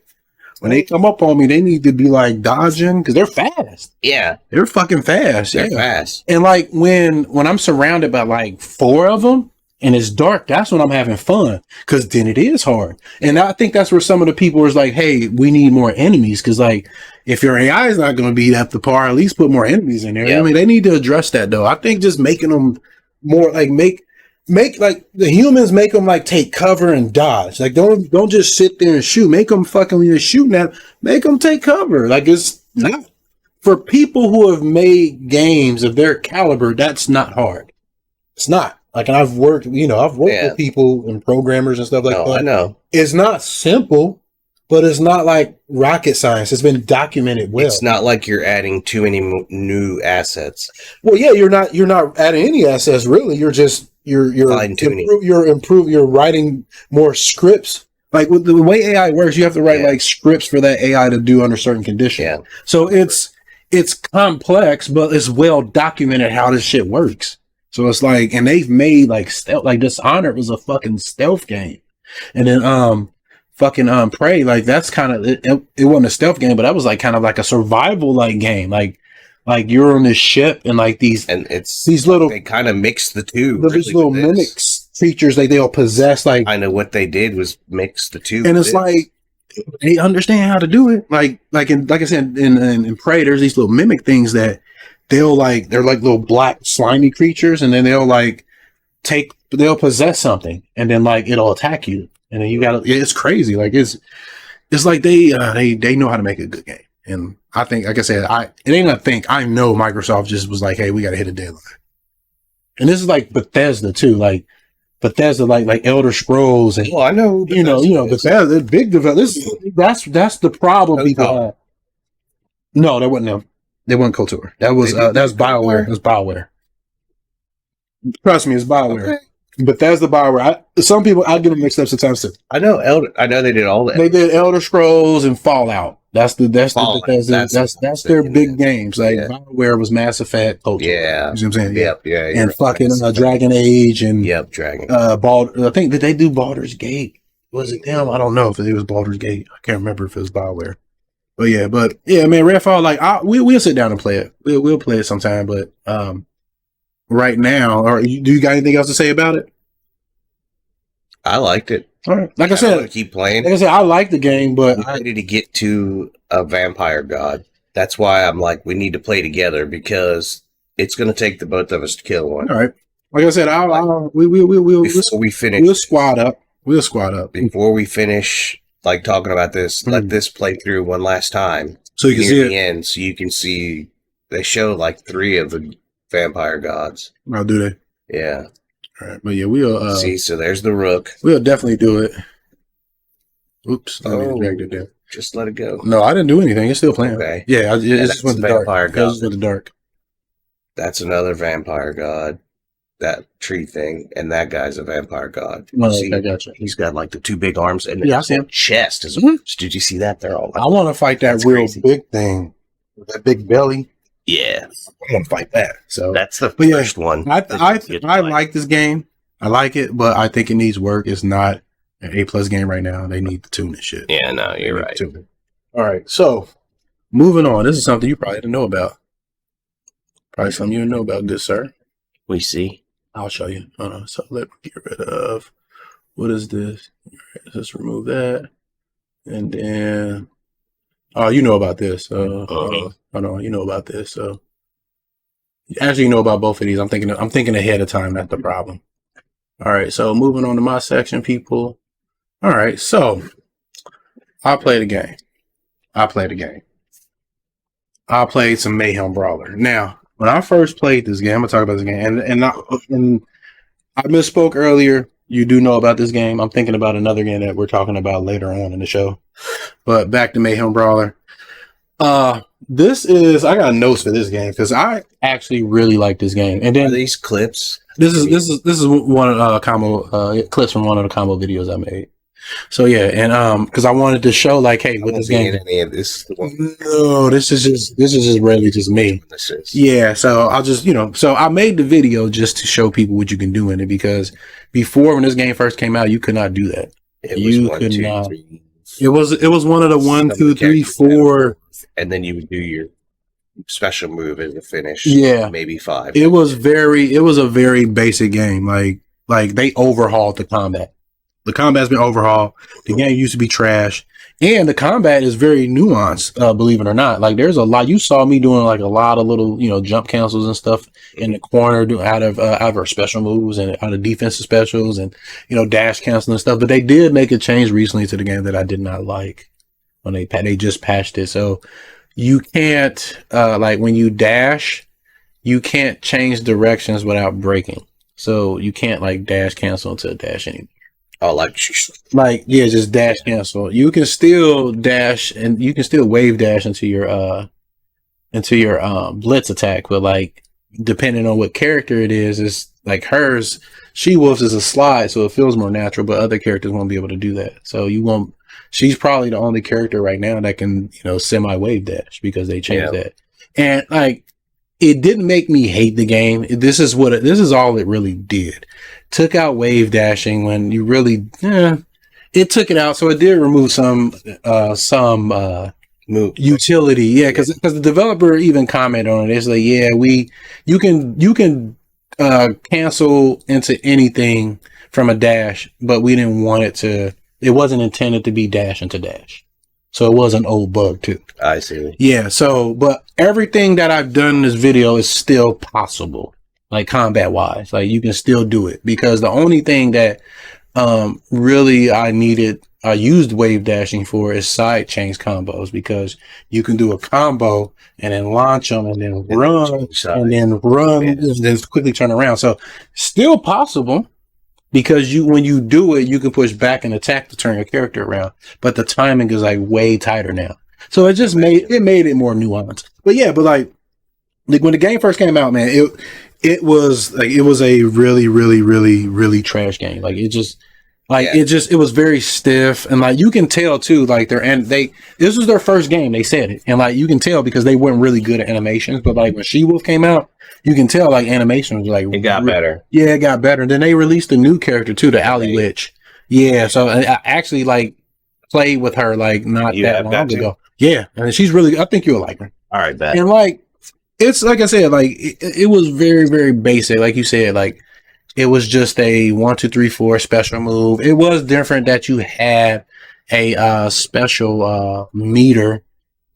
When they come up on me, they need to be like dodging because they're fast. Yeah, they're fucking fast. They're fast. And like when I'm surrounded by like 4 of them and it's dark, that's when I'm having fun, because then it is hard. And I think that's where some of the people is like, hey, we need more enemies, because like if your AI is not going to be up to par, at least put more enemies in there. Yep. I mean, they need to address that though. I think just making them more like make make like the humans make them like take cover and dodge. Like don't just sit there and shoot. Make them fucking when you're shooting at, make them take cover. Like it's not for people who have made games of their caliber. That's not hard. It's not. Like, and I've worked with people and programmers and stuff like that. I know. It's not simple, but it's not like rocket science. It's been documented well. It's not like you're adding too many new assets. Well, yeah, you're not adding any assets really. You're just you're fine-tuning. You're writing more scripts. Like with the way AI works, you have to write like scripts for that AI to do under certain conditions. Yeah. So it's complex, but it's well documented how this shit works. So it's like, and they've made like stealth, like Dishonored was a fucking stealth game. And then, Prey, like that's kind of, it wasn't a stealth game, but that was like kind of like a survival like game. Like you're on this ship and like these little, they kind of mix the two. These little mimics creatures, like they'll possess, like, I know what they did was mix the two. And it's like, they understand how to do it. Like I said, in Prey, there's these little mimic things that, they're like little black slimy creatures, and then they'll possess something, and then like it'll attack you, and then it's crazy. Like it's like they know how to make a good game, and I think, like I said, I know Microsoft just was like, hey, we got to hit a deadline, and this is like Bethesda too, like Bethesda, like Elder Scrolls, and I know, Bethesda, big developers. That's the problem people have. No, that wasn't them. They weren't KOTOR. That was BioWare. It was BioWare. Trust me, it's BioWare. Okay. But that's the BioWare. Some people, I get them mixed up sometimes too. I know they did all that. They did Elder Scrolls and Fallout. That's their big games. Like BioWare was Mass Effect, KOTOR. Yeah. You know what I'm saying? Yep. Yeah. And right. Fucking Dragon Age and Dragon. I think, did they do Baldur's Gate? Was it them? I don't know if it was Baldur's Gate. I can't remember if it was BioWare. But yeah, man, Redfall, like we'll sit down and play it. We'll play it sometime. But right now, do you got anything else to say about it? I liked it. All right, like I said, keep playing. Like I said, I like the game, but I'm ready to get to a vampire god. That's why I'm like, we need to play together because it's going to take the both of us to kill one. All right, like I said, we'll squad up. We'll squad up before we finish. Like talking about this, let this play through one last time. So you can see the end, so you can see they show like 3 of the vampire gods. Oh, do they? Yeah. All right, but yeah, we'll see. So there's the rook. We'll definitely do it. Oops! Dragged it down. Just let it go. No, I didn't do anything. It's still playing. Okay. Yeah, it just went to dark. It just went to dark. That's another vampire god. That tree thing, and that guy's a vampire god. I gotcha. He's got like the 2 big arms and I see him. Chest. Did you see that? They're all. I want to fight that real big thing with that big belly. Yeah, I want to fight that. So that's the first one. I like this game. I like it, but I think it needs work. It's not an A+ game right now. They need to tune this shit. Yeah, no, you're right. All right, so moving on. This is something you probably didn't know about. Probably something you didn't know about, good sir. We see. I'll show you. Hold on. So let me get rid of, what is this? Let's remove that. And then, you know about this. Hold on, you know about this. So actually, you know about both of these. I'm thinking ahead of time. That's the problem. All right. So moving on to my section, people. All right. So I played a game. I played some Mayhem Brawler. Now, when I first played this game, I'm gonna talk about this game, and I misspoke earlier. You do know about this game. I'm thinking about another game that we're talking about later on in the show. But back to Mayhem Brawler. I got notes for this game because I actually really like this game. And then these clips. This is one of the combo clips from one of the combo videos I made. So yeah, and because I wanted to show like, hey, with this game, no, this is just really just me. Yeah, so I'll just so I made the video just to show people what you can do in it because before when this game first came out, you could not do that. You could not. It was one of the 1, 2, 3, 4, and then you would do your special move as a finish. Yeah, maybe 5. It was a very basic game. Like they overhauled the combat. The combat's been overhauled. The game used to be trash. And the combat is very nuanced, believe it or not. Like there's a lot. You saw me doing like a lot of little, jump cancels and stuff in the corner, out of our special moves and out of defensive specials and dash cancel and stuff. But they did make a change recently to the game that I did not like when they just patched it. So you can't like when you dash, you can't change directions without breaking. So you can't like dash cancel into a dash anymore. Oh, yeah, just dash cancel. You can still dash and you can still wave dash into your blitz attack, but like depending on what character it is like hers. She-Wolf's is a slide, so it feels more natural, but other characters won't be able to do that. So you won't. She's probably the only character right now that can semi wave dash because they changed that. And like it didn't make me hate the game. This is all it really did. Took out wave dashing when you really, it took it out. So it did remove some utility. Yeah. Cause the developer even commented on it. It's like, you can cancel into anything from a dash, but we didn't want it wasn't intended to be dash into dash. So it was an old bug too. I see. Yeah. So, but everything that I've done in this video is still possible. Like combat wise, like you can still do it because the only thing that really I used wave dashing for is side chains combos because you can do a combo and then launch them and then run and then quickly turn around. So still possible because when you do it, you can push back and attack to turn your character around, but the timing is like way tighter now. So it just made it more nuanced. But yeah, but like when the game first came out, man, it was a really, really, really, really trash game. Like it was very stiff. And like, you can tell too, like this was their first game. They said it. And like, you can tell because they weren't really good at animations, but like when She-Wolf came out, you can tell like animation was like, it got better. Yeah, it got better. And then they released a new character too, the Alley Witch. Yeah. So I actually like played with her like not that long ago. Yeah. And she's really, I think you'll like her. All right, bet. And like, it's like I said, like it was very, very basic. Like you said, like it was just a 1, 2, 3, 4 special move. It was different that you had a special meter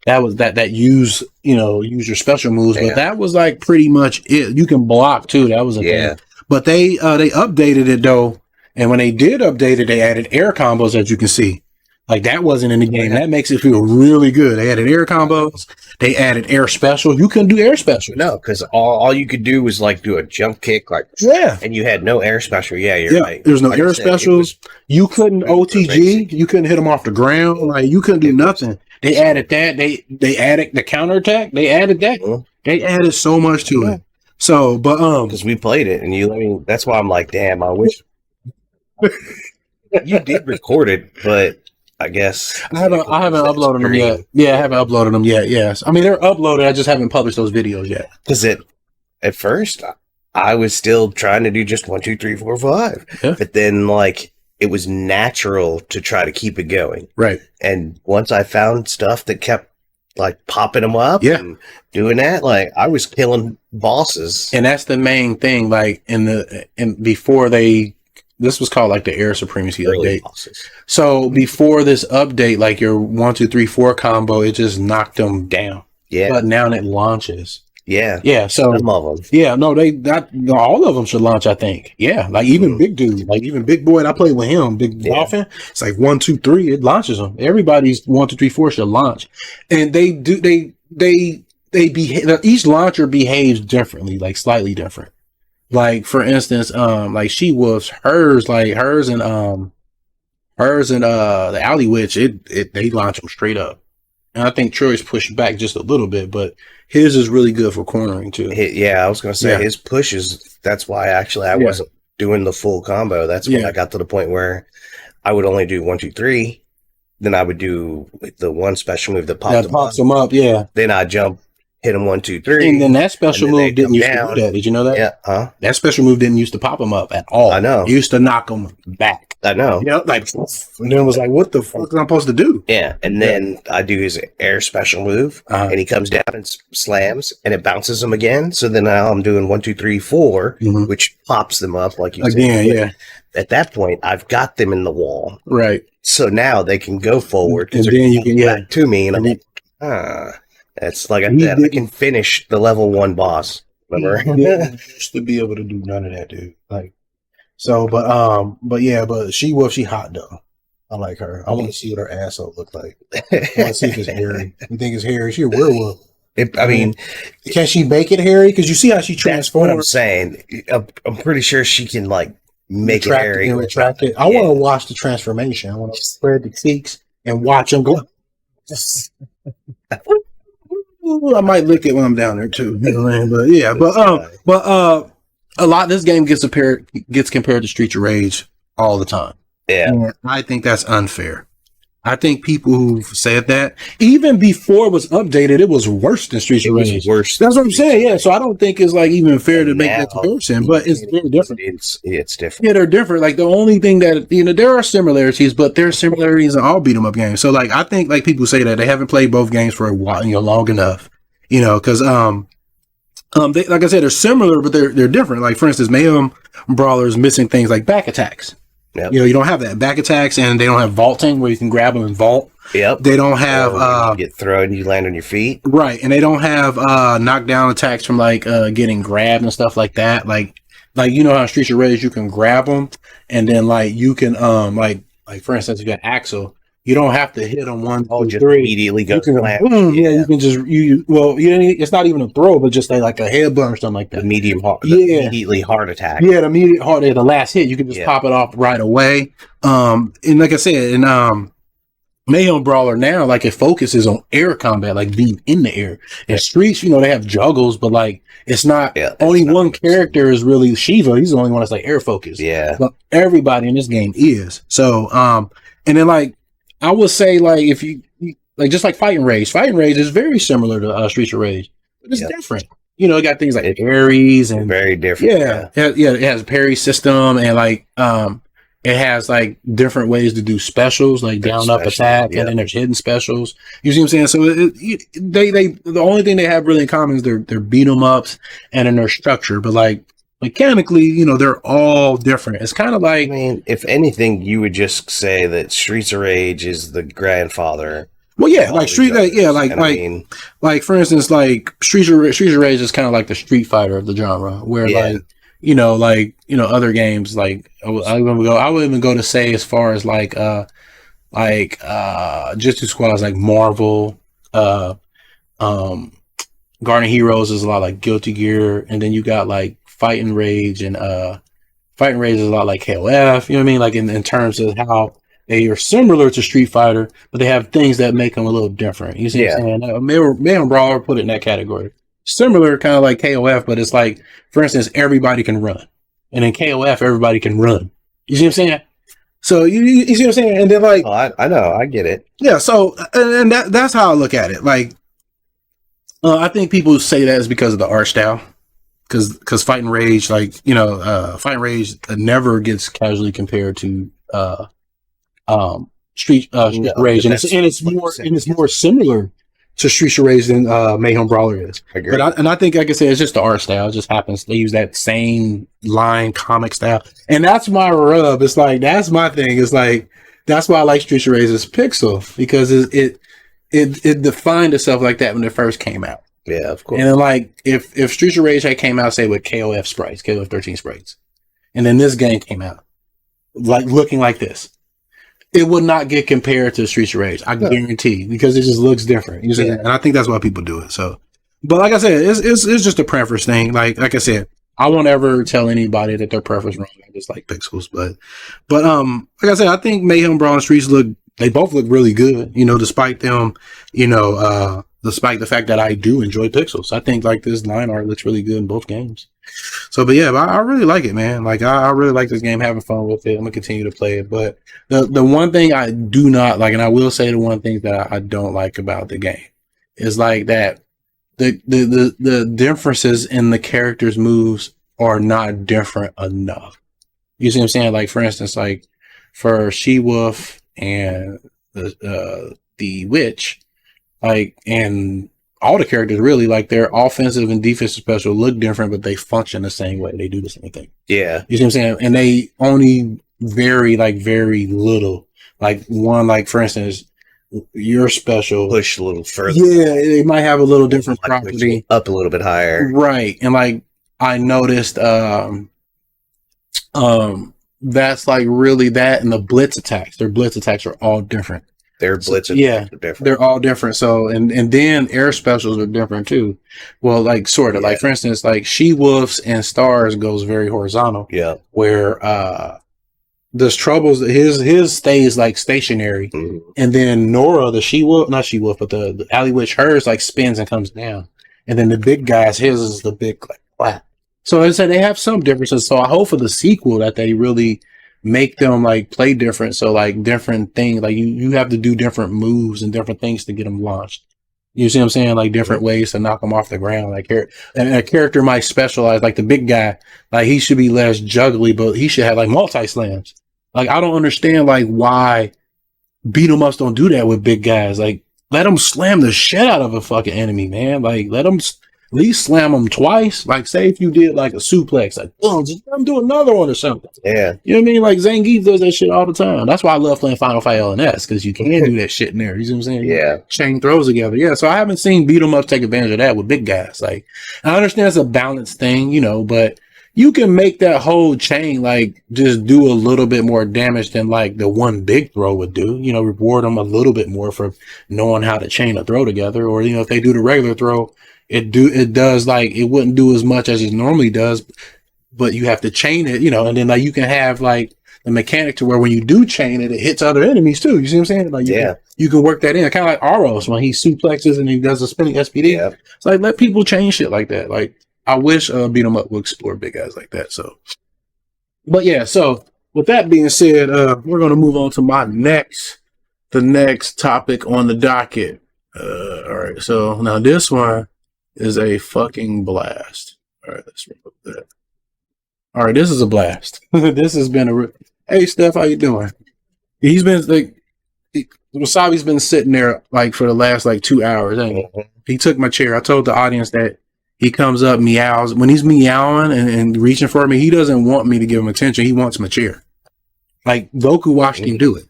that use your special moves, but that was like pretty much it. You can block too. That was a thing. But they updated it though, and when they did update it, they added air combos, as you can see. Like that wasn't in the game. That makes it feel really good. They added air combos. They added air special. You couldn't do air special. No, because all you could do was like do a jump kick, like and you had no air special. Yeah, you're right. There's no air specials. You couldn't OTG. You couldn't hit them off the ground. Like you couldn't do nothing. They added that. They added the counterattack. They added that. They added so much to it. So, but because we played it, and that's why I'm like, damn, I wish you did record it, but. I guess I haven't uploaded them yet. Yeah, I haven't uploaded them yet. Yes, I mean they're uploaded. I just haven't published those videos yet. Because at first I was still trying to do just 1, 2, 3, 4, 5, but then like it was natural to try to keep it going. Right. And once I found stuff that kept like popping them up, and doing that, like I was killing bosses. And that's the main thing. Like before this was called like the Air Supremacy update. So before this update, like your 1, 2, 3, 4 combo, it just knocked them down. Yeah. But now it launches. Yeah. Yeah. So some of them. Yeah. No, all of them should launch, I think. Yeah. Like even Big Dude, like even Big Boy, I played with him, Big Dolphin. It's like 1, 2, 3, it launches them. Everybody's 1, 2, 3, 4 should launch. And they behave, each launcher behaves differently, like slightly different. Like for instance, like She-Wolf's, hers and the Alley Witch, they launch them straight up. And I think Troy's pushed back just a little bit, but his is really good for cornering too. I was gonna say his pushes. That's why I wasn't doing the full combo. That's when I got to the point where I would only do 1, 2, 3. Then I would do the one special move that pops them up. Yeah. Then I jump. Hit them 1, 2, 3. And then that special move didn't used to do that. Did you know that? Yeah. Huh? That special move didn't used to pop them up at all. I know. It used to knock them back. I know. You know, like, and then it was like, what the fuck am I supposed to do? Yeah, and then I do his air special move, and he comes down and slams, and it bounces him again. So then now I'm doing 1, 2, 3, 4, which pops them up like you again. said. Yeah. At that point, I've got them in the wall, Right. so now they can go forward, and then you can back to me, and I'm like, it's like I said, I can finish the level 1 boss. Remember? Used to be able to do none of that, dude. Like, so, but she hot though. I like her. I want to see what her asshole look like. I want to see if it's hairy. You think it's hairy? She a werewolf. I mean, can she make it hairy? Because you see how she transforms. That's what I'm saying. I'm pretty sure she can like make it hairy and retract it. I want to watch the transformation. I want to spread the cheeks and watch them go. I might lick it when I'm down there too. But yeah, but a lot. This game gets compared to Streets of Rage all the time. Yeah, and I think that's unfair. I think people who've said that, even before it was updated, it was worse than Streets of Rage. Worse. That's what I'm saying. Yeah, so I don't think it's like even fair to make that comparison, but it's very different. It's different. Yeah, they're different. Like the only thing that there are similarities, but there are similarities in all beat 'em up games. So like I think like people say that they haven't played both games for a while, long enough, because they, like I said, they're similar, but they're different. Like for instance, Mayhem Brawler is missing things like back attacks. Yep. You don't have that back attacks, and they don't have vaulting where you can grab them and vault. Yep. They don't have you get thrown, you land on your feet. Right, and they don't have knockdown attacks from like getting grabbed and stuff like that. Like how in Streets of Rage you can grab them, and then like you can like for instance, you got Axel. You don't have to hit them 1, 2, 3. Immediately go. You can, you can just it's not even a throw, but just like a headbutt or something like that. The medium heart, immediately heart attack. Yeah, the immediate heart, the last hit, you can just pop it off right away. And like I said, in Mayhem Brawler now, like it focuses on air combat, like being in the air. In Streets, they have juggles, but like it's not. Only one character is really Shiva. He's the only one that's like air focused. Yeah, but everybody in this game is. So, and then like. I would say, like, if you like, just like Fighting Rage is very similar to Streets of Rage, but it's different. It got things like parries and very different. It has a parry system, and like, it has like different ways to do specials, like down up attack, and then there's hidden specials. You see what I'm saying? So the only thing they have really in common is their beat 'em ups and in their structure, but like. Mechanically, they're all different. It's kind of like, I mean, if anything, you would just say that Streets of Rage is the grandfather. Well, yeah, like like for instance, like Streets of Rage is kind of like the Street Fighter of the genre, where other games like I would even go to say as far as Jitsu Squad is like Marvel, Guardian Heroes is a lot like Guilty Gear, and then you got like Fighting Rage, and Fighting Rage is a lot like KOF, you know what I mean? Like in terms of how they are similar to Street Fighter, but they have things that make them a little different. You see what I'm saying? Mayhem Brawler put it in that category. Similar, kind of like KOF, but it's like, for instance, everybody can run. And in KOF, everybody can run. You see what I'm saying? So you see what I'm saying? And then like... I know, I get it. Yeah, so, and that's how I look at it. Like, I think people say that is because of the art style. Because Fighting Rage, Fighting Rage never gets casually compared to Street Rage, and it's more similar to Street Rage than Mayhem Brawler is. I agree. But I think, like I said, it's just the art style. It just happens they use that same line comic style, and that's my rub. It's like that's my thing. It's like that's why I like Street Rage's pixel, because it defined itself like that when it first came out. Yeah, of course. And then, like, if Streets of Rage had came out, say, with KOF sprites, KOF 13 sprites, and then this game came out, like, looking like this, it would not get compared to Streets of Rage. I guarantee, because it just looks different. You see? And I think that's why people do it. So, but like I said, it's just a preference thing. Like I said, I won't ever tell anybody that their preference wrong. I just like pixels. But like I said, I think Mayhem Brawl and Streets they both look really good, despite them, despite the fact that I do enjoy pixels. I think like this line art looks really good in both games. So, but yeah, I really like it, man. Like I really like this game, having fun with it. I'm gonna continue to play it. But the one thing I do not like, and I will say the one thing that I don't like about the game is like that the differences in the characters' moves are not different enough. You see what I'm saying? Like for instance, like for She-Wolf and the Witch, like, and all the characters really, like, their offensive and defensive special look different, but they function the same way. They do the same thing. Yeah. You see what I'm saying? And they only vary, like, very little. Like, one, like, for instance, your special Push a little further. Yeah, it might have a little different property. Up a little bit higher. Right. And, like, I noticed, that's like really that, and the blitz attacks. Their blitz attacks are all different. Their blitz attacks are different. They're all different. So and then air specials are different too. Well, like sort of like for instance, like She-Wolves and Stars goes very horizontal. Yeah. Where there's troubles. His stays like stationary, and then Nora, the She-Wolf, not She-Wolf, but the Alley Witch, hers like spins and comes down, and then the big guys, his is the big like flat. So I said they have some differences. So I hope for the sequel that they really make them like play different. So like different things, like you have to do different moves and different things to get them launched. You see what I'm saying? Like different ways to knock them off the ground. Like and a character might specialize, like the big guy, like he should be less juggly, but he should have like multi slams. Like I don't understand like why beat 'em ups don't do that with big guys. Like let them slam the shit out of a fucking enemy, man. Like let them at least slam them twice. Like, say if you did like a suplex, like, oh, just let them do another one or something. Yeah. You know what I mean? Like, Zangief does that shit all the time. That's why I love playing Final Fight LNS, because you can do that shit in there. You see what I'm saying? Yeah. Chain throws together. Yeah, so I haven't seen beat 'em up take advantage of that with big guys. Like, I understand it's a balanced thing, you know, but you can make that whole chain, like, just do a little bit more damage than, like, the one big throw would do. You know, reward them a little bit more for knowing how to chain a throw together. Or, you know, if they do the regular throw, it does like it wouldn't do as much as it normally does, but you have to chain it, you know, and then like you can have like the mechanic to where when you do chain it, it hits other enemies too. You see what I'm saying? Like you can work that in, kind of like Aros when he suplexes and he does a spinning SPD. Yeah. It's like let people change shit like that. Like I wish Beat 'em Up would explore big guys like that. So, but yeah. So with that being said, we're gonna move on to the next topic on the docket. All right. So now this one is a fucking blast. All right, let's remove that. All right, this is a blast. This has been hey, Steph, how you doing? He's been like, Wasabi's been sitting there like for the last like 2 hours. He took my chair. I told the audience that he comes up, meows. When he's meowing and reaching for me, he doesn't want me to give him attention. He wants my chair. Like Goku watched him do it.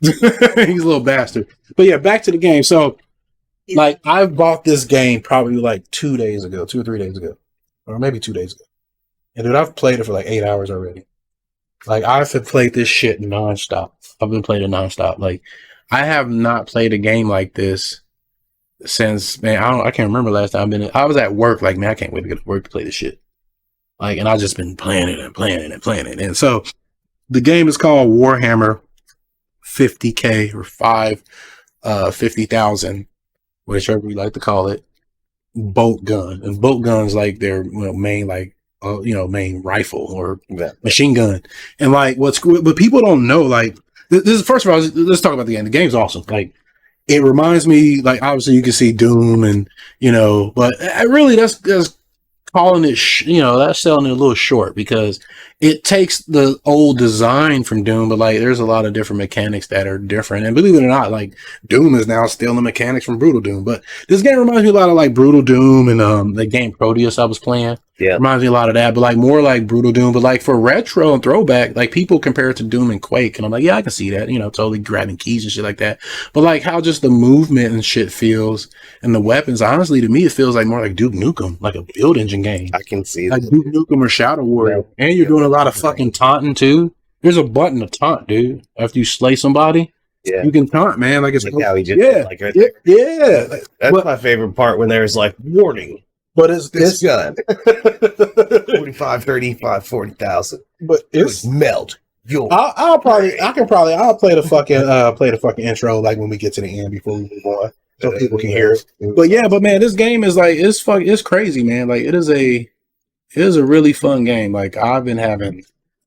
He's a little bastard. But yeah, back to the game. So, like, I bought this game probably like 2 days ago, 2 or 3 days ago, or maybe 2 days ago. And dude, I've played it for like 8 hours already. Like, I've played this shit nonstop. I've been playing it nonstop. Like, I have not played a game like this since, man, I can't remember last time I was at work. Like, man, I can't wait to get to work to play this shit. Like, and I've just been playing it and playing it and playing it. And so, the game is called Warhammer 50K or 50,000. Whichever we like to call it, Boltgun. And Boltgun's like their main, like, main rifle or machine gun. And like, but people don't know, like, this is, first of all, let's talk about the game. The game's awesome. Like, it reminds me, like, obviously you can see Doom and, you know, but really that's calling it, that's selling it a little short because it takes the old design from Doom, but like there's a lot of different mechanics that are different. And believe it or not, like Doom is now stealing mechanics from Brutal Doom. But this game reminds me a lot of like Brutal Doom and the game Proteus I was playing. Yeah. Reminds me a lot of that, but like more like Brutal Doom. But like for retro and throwback, like people compare it to Doom and Quake. And I'm like, yeah, I can see that, totally grabbing keys and shit like that. But like how just the movement and shit feels and the weapons, honestly, to me, it feels like more like Duke Nukem, like a build engine game. I can see like Duke Nukem or Shadow Warrior. Yeah. And you're doing a lot of fucking taunting too. There's a button to taunt, dude. After you slay somebody, you can taunt, man. Like it's like how he just like right there. Yeah. That's my favorite part when there's like warning. But it's this gun 45, 35, 40,000. But it's melt. I'll play the fucking intro like when we get to the end before we move on, so people can hear it. But yeah, but man, this game is like it's crazy, man. Like it is a really fun game. Like I've been having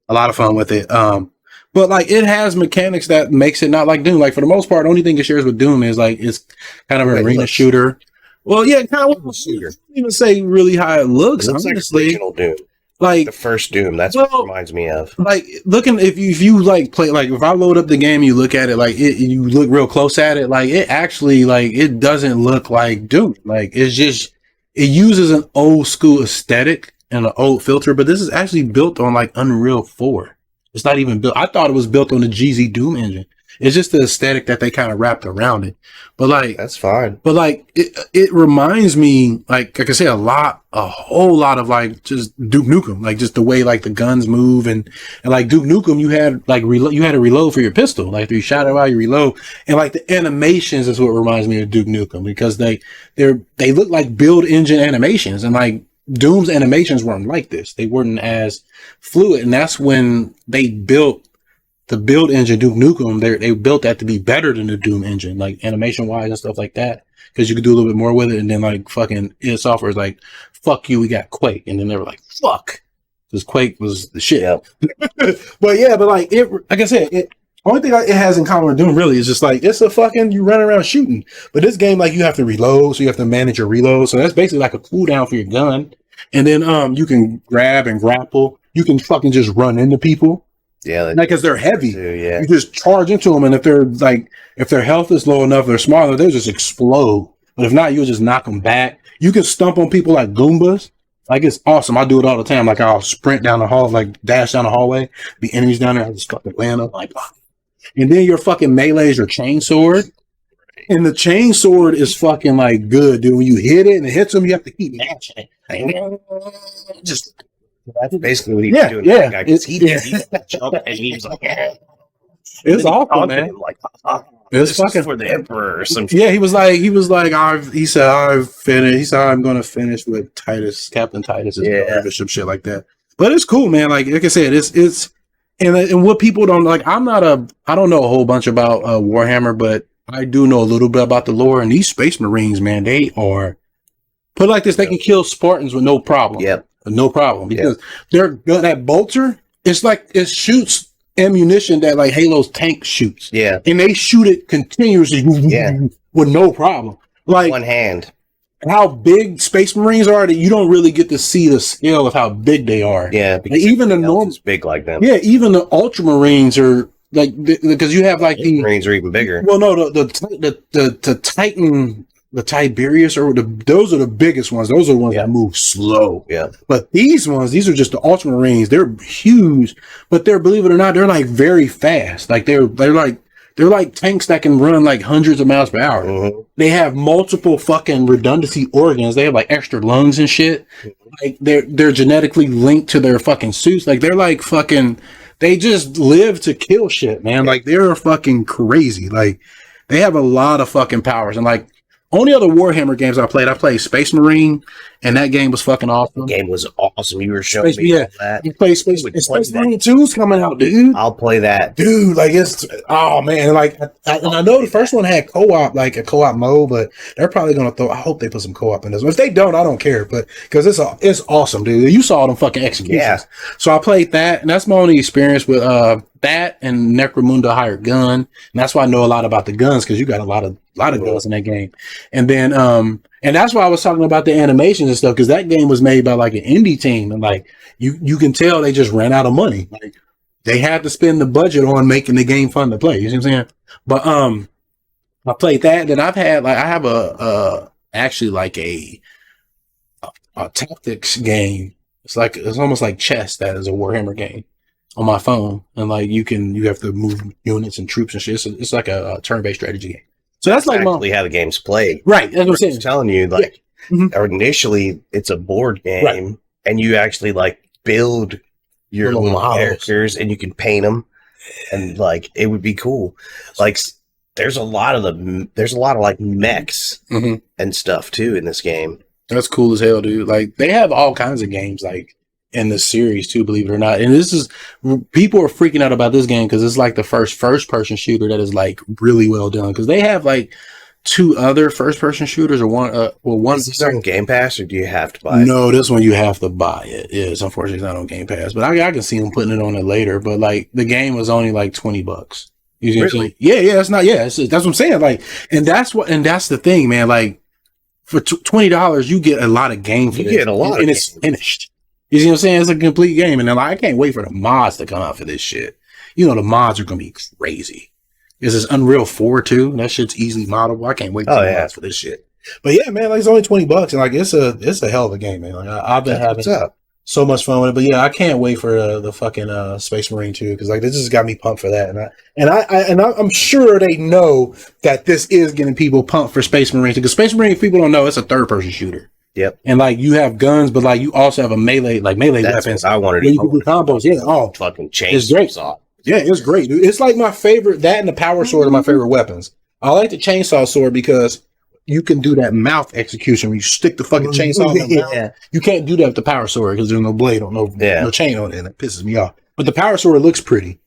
a lot of fun with it. But like it has mechanics that makes it not like Doom. Like for the most part, the only thing it shares with Doom is like it's kind of an arena shooter. Well, yeah, kind of shooter. I don't even say really how it looks, honestly. Like Doom. Like the first Doom. That's what it reminds me of. Like looking, if you like play, like if I load up the game, you look at it, like you look real close at it, like it actually, like it doesn't look like Doom. Like it's just, it uses an old school aesthetic and an old filter, but this is actually built on like Unreal 4. It's not even built. I thought it was built on the GZ Doom engine. It's just the aesthetic that they kind of wrapped around it. But like, that's fine. But like, it reminds me, like I say, a whole lot of like just Duke Nukem, like just the way like the guns move and like Duke Nukem, you had like you had to reload for your pistol. Like if you shot it while you reload, and like the animations is what reminds me of Duke Nukem, because they look like build engine animations, and like Doom's animations weren't like this. They weren't as fluid, and that's when they built the build engine Duke Nukem. They built that to be better than the Doom engine, like animation wise and stuff like that, because you could do a little bit more with it. And then like fucking id Software is like, fuck you, we got Quake, and then they were like, fuck, because Quake was the shit. Yep. But yeah, but like it, like I said, it only thing it has in common with Doom really is just like it's a fucking, you run around shooting. But this game, like you have to reload, so you have to manage your reload. So that's basically like a cooldown for your gun. And then you can grab and grapple. You can fucking just run into people. Yeah, like because they're heavy. Too, yeah. You just charge into them, and if their health is low enough, they're smaller, they'll just explode. But if not, you'll just knock them back. You can stump on people like Goombas. Like it's awesome. I do it all the time. Like I'll sprint down the hall, like dash down the hallway, be enemies down there, I just fucking land up like. And then your fucking melee is your chain sword. And the chain sword is fucking like good, dude. When you hit it and it hits them, you have to keep matching it. Just that's basically what he was doing. Yeah, like, he jumped and he was like, it's awful, man. Like, it's fucking for the Emperor or some shit. Yeah, he said I've finished. He said I'm going to finish with Titus, Captain Titus, or some shit like that. But it's cool, man. Like I said, it's and what people don't like. I don't know a whole bunch about Warhammer, but I do know a little bit about the lore. And these Space Marines, man, they are put like this. They can kill Spartans with no problem. Yep. No problem, because that bolter, it's like it shoots ammunition that like Halo's tank shoots. Yeah. And they shoot it continuously with no problem. Like one hand. How big Space Marines are, that you don't really get to see the scale of how big they are. Yeah, because even the normal big like them. Yeah, even the Ultramarines are like, because you have like the Marines are even bigger. Well, no, the Titan. The Tiberius, those are the biggest ones. Those are the ones that move slow. Yeah. But these are just the Ultramarines. They're huge, but believe it or not, they're like very fast. Like they're like tanks that can run like hundreds of miles per hour. Mm-hmm. They have multiple fucking redundancy organs. They have like extra lungs and shit. Like they're genetically linked to their fucking suits. Like they're like fucking, they just live to kill shit, man. Like they're fucking crazy. Like they have a lot of fucking powers. And like, only other Warhammer games I played Space Marine, and that game was fucking awesome. The game was awesome. You were showing me that. You play Space Marine 2's coming out, dude. I'll play that. Dude, like it's, oh man, like, I know the first one had co-op, like a co-op mode, but they're probably going to I hope they put some co-op in this one. If they don't, I don't care, but, because it's awesome, dude. You saw them fucking executions. Yeah. So I played that, and that's my only experience with that and Necromunda Hired Gun, and that's why I know a lot about the guns, because you got a lot of guns in that game. And then and that's why I was talking about the animations and stuff, because that game was made by like an indie team, and like you can tell they just ran out of money. Like they had to spend the budget on making the game fun to play. You see what I'm saying? But I played that. Then I have actually like a tactics game. It's almost like chess, that is a Warhammer game on my phone, and like you have to move units and troops and shit. It's like a turn-based strategy game. So that's like actually how the game's played. Right. That's what I'm saying. I was telling you, like, initially it's a board game, and you actually like build your little characters, and you can paint them, and like it would be cool. Like there's a lot of like mechs and stuff too in this game. That's cool as hell, dude. Like they have all kinds of games like in the series too, believe it or not. And people are freaking out about this game because it's like the first person shooter that is like really well done. Because they have like 2 other first person shooters, or one. Is this on Game Pass, or do you have to buy it? No, this one you have to buy it. It's unfortunately it's not on Game Pass, but I can see them putting it on it later. But like the game was only like $20. You see what I'm saying? Yeah, it's not. Yeah, that's what I'm saying. Like, and that's the thing, man. Like for $20, you get a lot of game. You get a lot, and it's finished. You see what I'm saying? It's a complete game. And then like, I can't wait for the mods to come out for this shit. You know, the mods are going to be crazy. This is Unreal 4 too. That shit's easily moddable. I can't wait to mods for this shit. But yeah, man, like it's only $20 and like it's a hell of a game, man. Like I've been having so much fun with it. But yeah, I can't wait for the fucking Space Marine 2 because like this just got me pumped for that. And I'm sure they know that this is getting people pumped for Space Marine 2 because Space Marine, if people don't know, it's a third person shooter. Yep. And like you have guns, but like you also have a melee weapons. I wanted to do combos. Yeah. Oh, fucking change. It's great. Yeah, it's great, dude. It's like my favorite. That and the power sword are my favorite weapons. I like the chainsaw sword because you can do that mouth execution where you stick the fucking chainsaw in the mouth. You can't do that with the power sword because there's no blade on no chain on it, and it pisses me off. But the power sword looks pretty.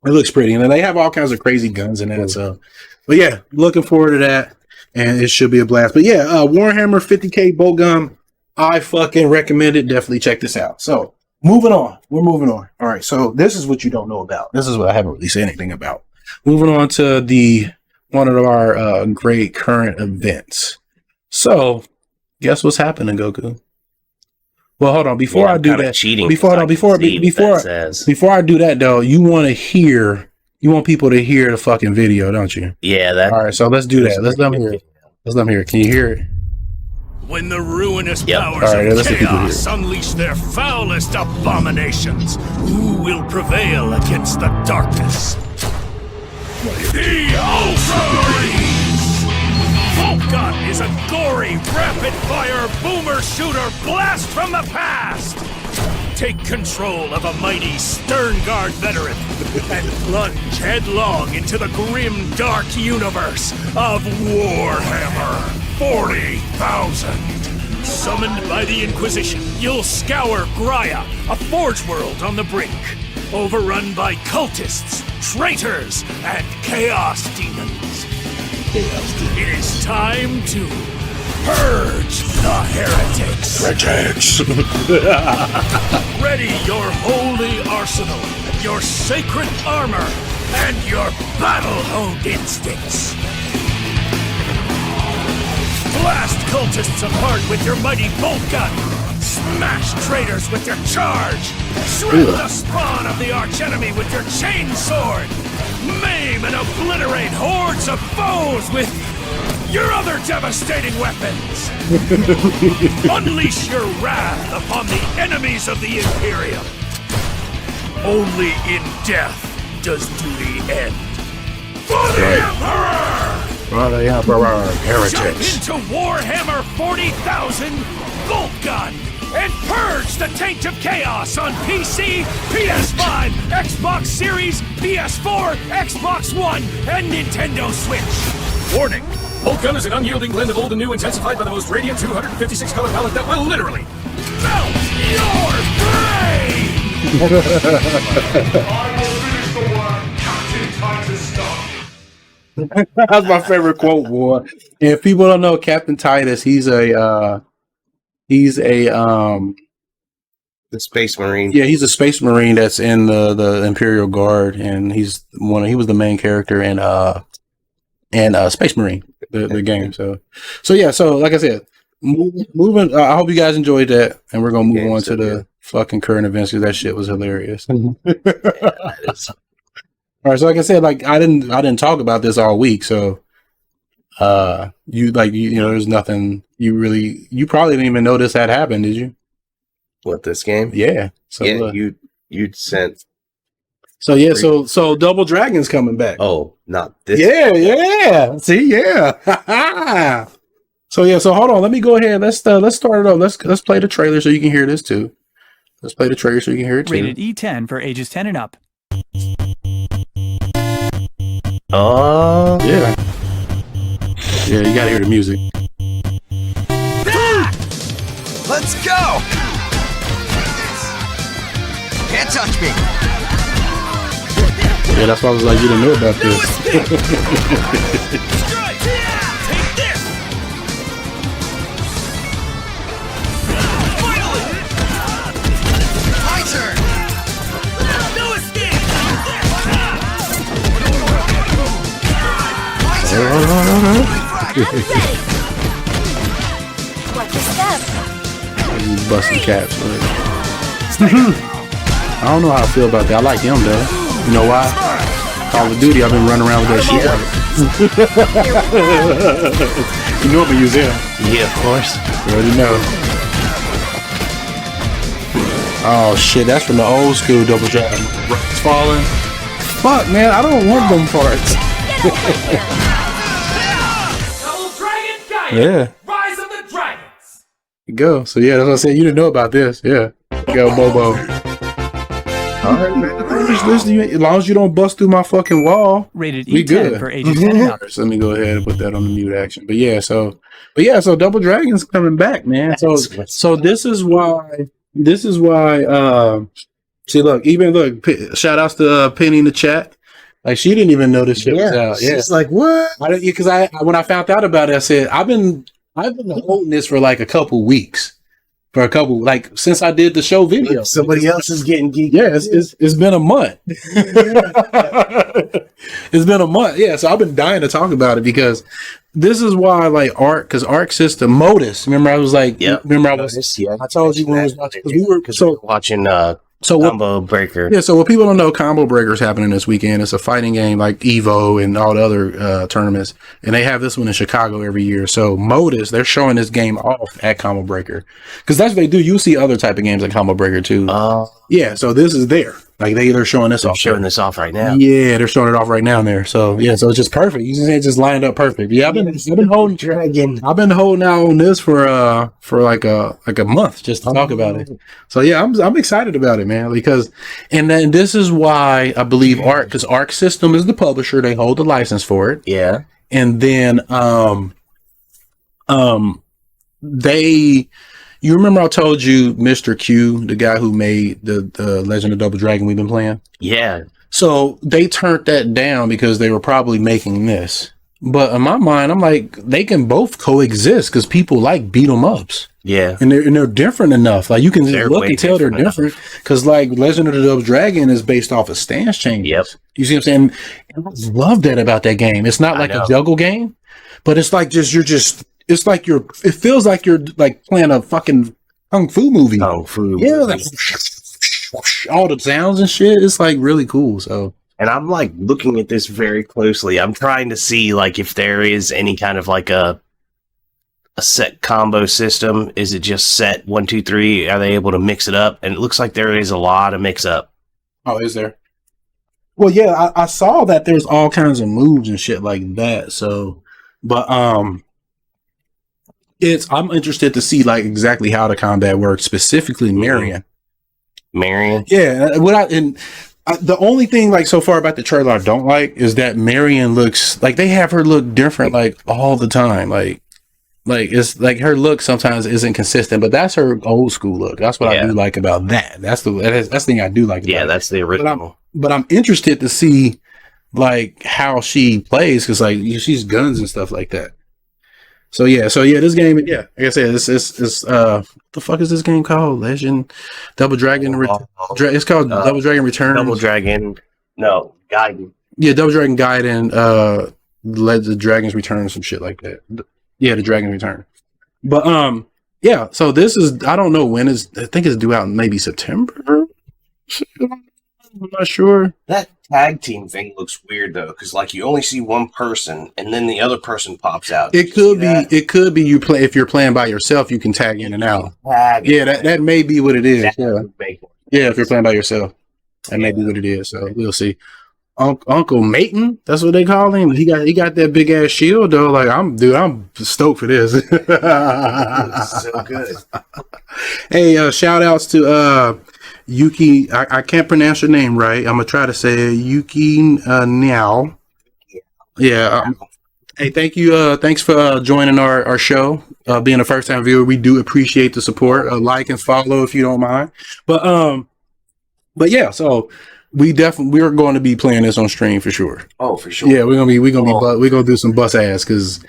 It looks pretty, and then they have all kinds of crazy guns in it. So, but yeah, looking forward to that, and it should be a blast. But yeah, Warhammer 50K Boltgun, I fucking recommend it. Definitely check this out. So. Moving on. We're moving on. All right. So this is what you don't know about. This is what I haven't really said anything about. Moving on to one of our great current events. So guess what's happening, Goku? Well, hold on. Before I do that, before I do that though, you want people to hear the fucking video, don't you? Yeah. All right. So let's do that. Let's let them hear it. Let's let them hear it. Can you hear it? When the ruinous powers of chaos unleash their foulest abominations, who will prevail against the darkness? The Ultramarines! Boltgun is a gory, rapid-fire boomer-shooter blast from the past! Take control of a mighty Sternguard veteran and plunge headlong into the grim, dark universe of Warhammer 40,000. Summoned by the Inquisition, you'll scour Graia, a forge world on the brink, overrun by cultists, traitors, and chaos demons. It is time to purge the heretics. Ready your holy arsenal, your sacred armor, and your battle-honed instincts. Blast cultists apart with your mighty Boltgun. Smash traitors with your charge. Shred the spawn of the archenemy with your chainsword. Maim and obliterate hordes of foes with your other devastating weapons. Unleash your wrath upon the enemies of the Imperium. Only in death does duty end. For the Emperor! Heretics. Jump into Warhammer 40,000 Boltgun and purge the taint of chaos on PC, PS5, Xbox Series, PS4, Xbox One, and Nintendo Switch. Warning! Boltgun is an unyielding blend of old and new intensified by the most radiant 256 color palette that will literally melt your brain! I will finish the work Captain Titus started. That's my favorite quote, boy. And if people don't know Captain Titus, he's a the Space Marine. Yeah, he's a Space Marine that's in the Imperial Guard, and he was the main character in Space Marine, the game. So yeah, so like I said, moving. I hope you guys enjoyed that, and we're gonna move on to the fucking current events because that shit was hilarious. All right, so like I said, like I didn't talk about this all week, so you know, there's nothing you probably didn't even know this had happened, did you? What, this game? Yeah. So yeah, you'd sent. So yeah, so Double Dragon's coming back. Oh, not this. Yeah. See, yeah. So yeah, so hold on, let me go ahead. Let's start it off. Let's play the trailer so you can hear this too. Let's play the trailer so you can hear it too. Rated E10 for ages 10 and up. Oh yeah, you gotta hear the music. Let's go! Can't touch me. Yeah, that's why I was like, you didn't know about this. Take this! My turn! No escape! My turn! Watch your step. Busting caps. Right? I don't know how I feel about that. I like him though. You know why? Call of Duty, I've been running around with that shit. You know I'm gonna use him. Yeah, of course. You already know. Oh shit, that's from the old school Double Dragon. It's falling. Fuck man, I don't want them parts. Double Dragon Gaiden! Yeah. Rise of the Dragons! Go. So yeah, that's what I said. You didn't know about this. Yeah. Go, Bobo. Alright, man. Listen, as long as you don't bust through my fucking wall, Rated we E10 good. for ages 10 and up. So let me go ahead and put that on the mute action. But yeah, so Double Dragon's coming back, man. So this is why see look, shout outs to Penny in the chat. Like she didn't even know this shit was out. Yeah. She's like, what? Because when I found out about it, I said, I've been holding this for like a couple weeks. Since I did the show video. Somebody else is getting geeked. Yeah, it's been a month. It's been a month. Yeah, so I've been dying to talk about it because this is why I like Arc, because Arc System, Modus. Remember, I was like, I told you when I was watching, because we were watching So Combo Breaker. Yeah, so what people don't know, Combo Breaker is happening this weekend. It's a fighting game like Evo and all the other tournaments. And they have this one in Chicago every year. So Modus, they're showing this game off at Combo Breaker. Because that's what they do. You see other type of games like Combo Breaker too. Yeah, so this is there. Like they're showing this off. Showing this off right now. Yeah, they're showing it off right now in there. So yeah, so it's just perfect. You can say it just lined up perfect. Yeah, I've been holding out on this for like a month just to talk about it. So yeah, I'm excited about it, man, because and then this is why I believe Arc, because Arc System is the publisher, they hold the license for it. Yeah. And then you remember I told you Mr. Q, the guy who made the Legend of Double Dragon we've been playing? Yeah. So they turned that down because they were probably making this. But in my mind, I'm like, they can both coexist because people like beat 'em ups. Yeah. And they're different enough. Like you can just look and tell they're different. Because like Legend of the Double Dragon is based off of stance changes. Yep. You see what I'm saying? And I love that about that game. It's not like a juggle game, but it's like it's like it feels like you're like playing a fucking kung fu movie. Kung fu. Yeah, like all the sounds and shit. It's like really cool. So, and I'm like looking at this very closely. I'm trying to see like if there is any kind of like a set combo system. Is it just set 1, 2, 3? Are they able to mix it up? And it looks like there is a lot of mix up. Oh, is there? Well, yeah, I saw that there's all kinds of moves and shit like that. So, but I'm interested to see like exactly how the combat works, specifically Marion. Marion? Yeah, the only thing like so far about the trailer I don't like is that Marion looks like they have her look different like all the time. Like it's like her look sometimes isn't consistent, but that's her old school look. That's what I do like about that. That's the thing I do like. Yeah, that's the original. But I'm interested to see like how she plays because like she's guns and stuff like that. So yeah, this game, yeah, like I said, it's what the fuck is this game called? Legend Double Dragon. It's called Double Dragon Returns. Double Dragon, no, Gaiden. Yeah, Double Dragon Gaiden. Led the Dragon's Return, some shit like that. Yeah, the Dragon's Return. But yeah. So this is I don't know when is. I think it's due out in maybe September. I'm not sure. That tag team thing looks weird though, because like you only see one person, and then the other person pops out. It could be. It could be you play if you're playing by yourself. You can tag in and out. Yeah, that may be what it is. Yeah, if you're playing by yourself, that may be what it is. So we'll see. Uncle Mayton, that's what they call him. He got that big ass shield though. Like I'm stoked for this. So good. Hey, shout outs to Yuki. I can't pronounce your name right. I'm gonna try to say it. Yuki now. Yeah. Hey, thank you. Thanks for joining our show. Being a first time viewer, we do appreciate the support. Like and follow if you don't mind. But yeah. So we're going to be playing this on stream for sure. Oh, for sure. Yeah, we're gonna do some bust ass because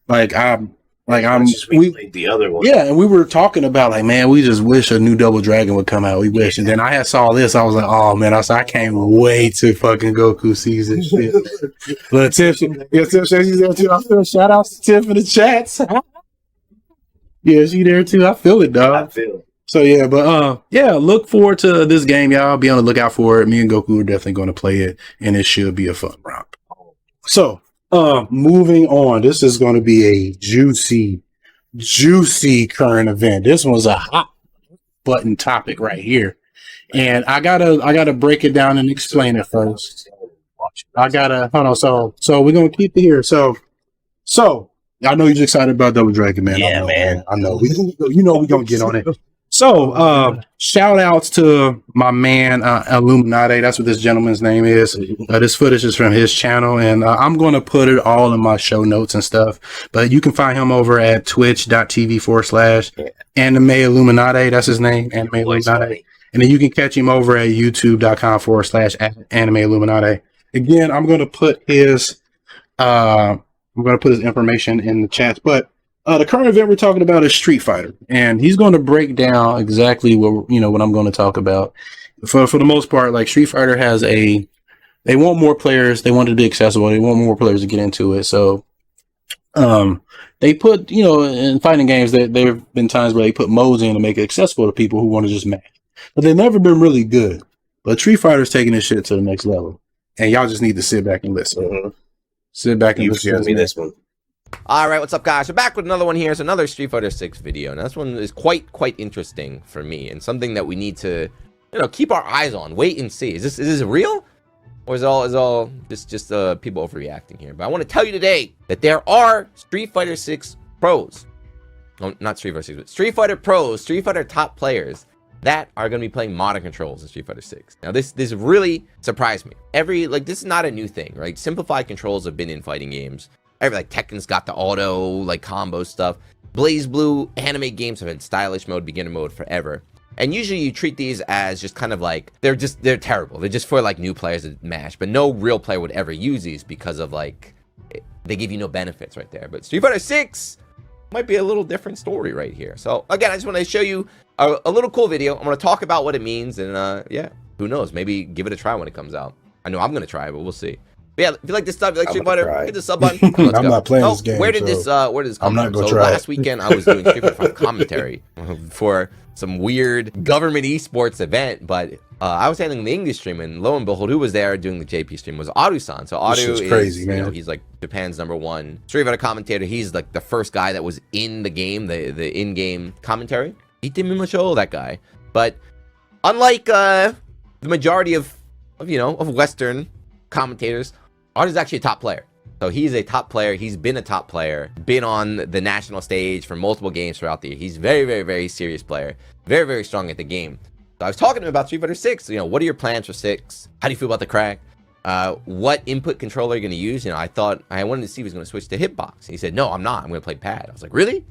we played the other one. Yeah, and we were talking about like, man, we just wish a new Double Dragon would come out. We wish, and then I saw this. I was like, oh man, I can't wait to fucking Goku season shit. But Tiff, she's there too. I feel shout outs to Tiff in the chats. Yeah, she there too. I feel it, dog. I feel it. So yeah, but look forward to this game, y'all. Be on the lookout for it. Me and Goku are definitely going to play it, and it should be a fun romp. So, moving on. This is going to be a juicy current event. This one's a hot button topic right here, and I gotta break it down and explain it first. Hold on. So we're gonna keep it here. So I know you're excited about Double Dragon, man. Yeah, man. I know. We're gonna get on it. So, shout outs to my man, Illuminati. That's what this gentleman's name is. This footage is from his channel, and I'm going to put it all in my show notes and stuff. But you can find him over at twitch.tv/Anime Illuminati. That's his name, Anime Illuminati. And then you can catch him over at youtube.com/Anime Illuminati. Again, I'm going to put his information in the chat, but the current event we're talking about is Street Fighter, and he's going to break down exactly what I'm going to talk about. For the most part, like Street Fighter they want more players. They want it to be accessible. They want more players to get into it. So, they put, in fighting games, there have been times where they put modes in to make it accessible to people who want to just match, but they've never been really good. But Street Fighter's taking this shit to the next level, and y'all just need to sit back and listen. Mm-hmm. Sit back and listen to this one. All right, what's up, guys? We're back with another one here. It's another Street Fighter 6 video, and this one is quite interesting for me, and something that we need to, keep our eyes on. Wait and see. Is this real, or is all just people overreacting here? But I want to tell you today that there are Street Fighter 6 pros, no, not Street Fighter 6, but Street Fighter pros, Street Fighter top players that are going to be playing modern controls in Street Fighter 6. Now, this really surprised me. This is not a new thing, right? Simplified controls have been in fighting games. Tekken's got the auto combo stuff. BlazBlue anime games have had stylish mode, beginner mode forever. And usually you treat these as just kind of they're terrible. They're just for new players to mash, but no real player would ever use these because of they give you no benefits right there. But Street Fighter 6 might be a little different story right here. So again, I just want to show you a little cool video. I'm going to talk about what it means, and who knows, maybe give it a try when it comes out. I know I'm going to try it, but we'll see. But yeah, if you like this stuff, you like Street Fighter, hit the sub button. Let's I'm go. not playing this game. Where did this come from? So last weekend I was doing Street Fighter commentary for some weird government esports event, but I was handling the English stream, and lo and behold, who was there doing the JP stream was Adu-san. So Adu is crazy, man. He's Japan's #1 Street Fighter commentator. He's the first guy that was in the game, the in-game commentary. Itemimacho, that guy. But unlike the majority of Western commentators, Adu's actually a top player. So he's a top player. He's been a top player, been on the national stage for multiple games throughout the year. He's very, very, very serious player. Very, very strong at the game. So I was talking to him about Street Fighter 6. What are your plans for 6? How do you feel about the crack? What input controller are you going to use? I wanted to see if he was going to switch to hitbox. He said, no, I'm not. I'm going to play pad. I was like, really?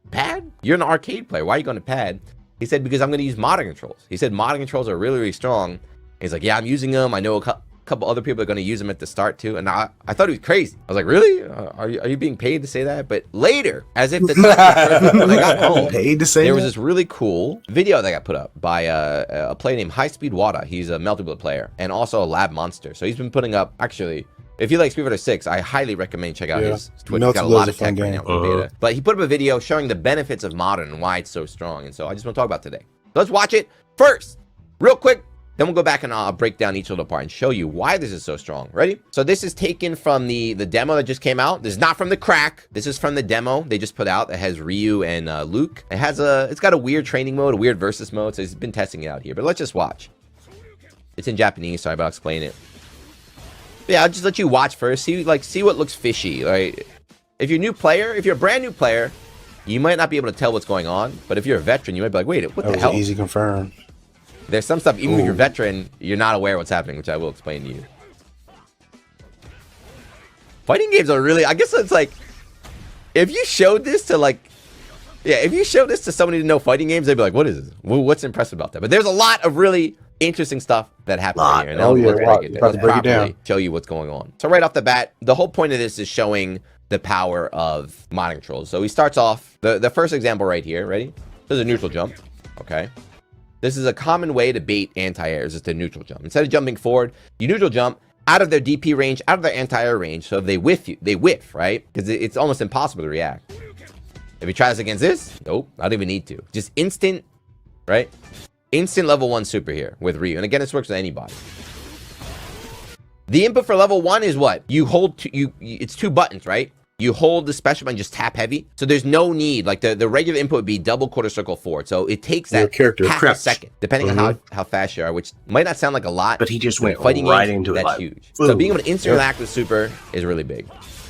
Pad? You're an arcade player. Why are you going to pad? He said, because I'm going to use modern controls. He said, modern controls are really, really strong. He's like, yeah, I'm using them. I know a couple other people are going to use them at the start too, and I thought he was crazy. I was like, really? Are you being paid to say that? But later, as if when I got home, paid to say there was this really cool video that got put up by a player named High Speed Wada. He's a multiplayer player and also a lab monster. So he's been putting up, actually, if you like Street Fighter 6, I highly recommend check out his Twitter. He's got a lot of tech right now for beta. But he put up a video showing the benefits of modern and why it's so strong, and so I just want to talk about today. So let's watch it first, real quick. Then we'll go back and I'll break down each little part and show you why this is so strong. Ready? So this is taken from the demo that just came out. This is not from the crack. This is from the demo they just put out that has Ryu and Luke. It's got a weird training mode, a weird versus mode. So he's been testing it out here. But let's just watch. It's in Japanese, sorry, but I'll explain it. But yeah, I'll just let you watch first. See what looks fishy. Right? If you're a new player, if you're a brand new player, you might not be able to tell what's going on. But if you're a veteran, you might be like, wait, what the hell? Easy confirm. There's some stuff, even if you're a veteran, you're not aware what's happening, which I will explain to you. Fighting games are really, I guess it's if you showed this to if you showed this to somebody to know fighting games, they'd be like, what is this? What's impressive about that? But there's a lot of really interesting stuff that happens here. And let's break it down. Show you what's going on. So right off the bat, the whole point of this is showing the power of modern controls. So he starts off, the first example right here, ready? This is a neutral jump, okay? This is a common way to bait anti-airs, is to neutral jump. Instead of jumping forward, you neutral jump out of their DP range, out of their anti-air range. So if they whiff you, they whiff, right? Because it's almost impossible to react. If he tries against this, nope, I don't even need to. Just instant right? Instant level 1 super here with Ryu. And again, this works with anybody. The input for level 1 is what? You hold, it's 2 buttons, right? You hold the special button, just tap heavy. So there's no need, like the regular input would be double quarter circle forward. So it takes that half a second, depending on how fast you are, which might not sound like a lot. But he just went fighting right games, into it. That's huge. So being able to instant react with super is really big.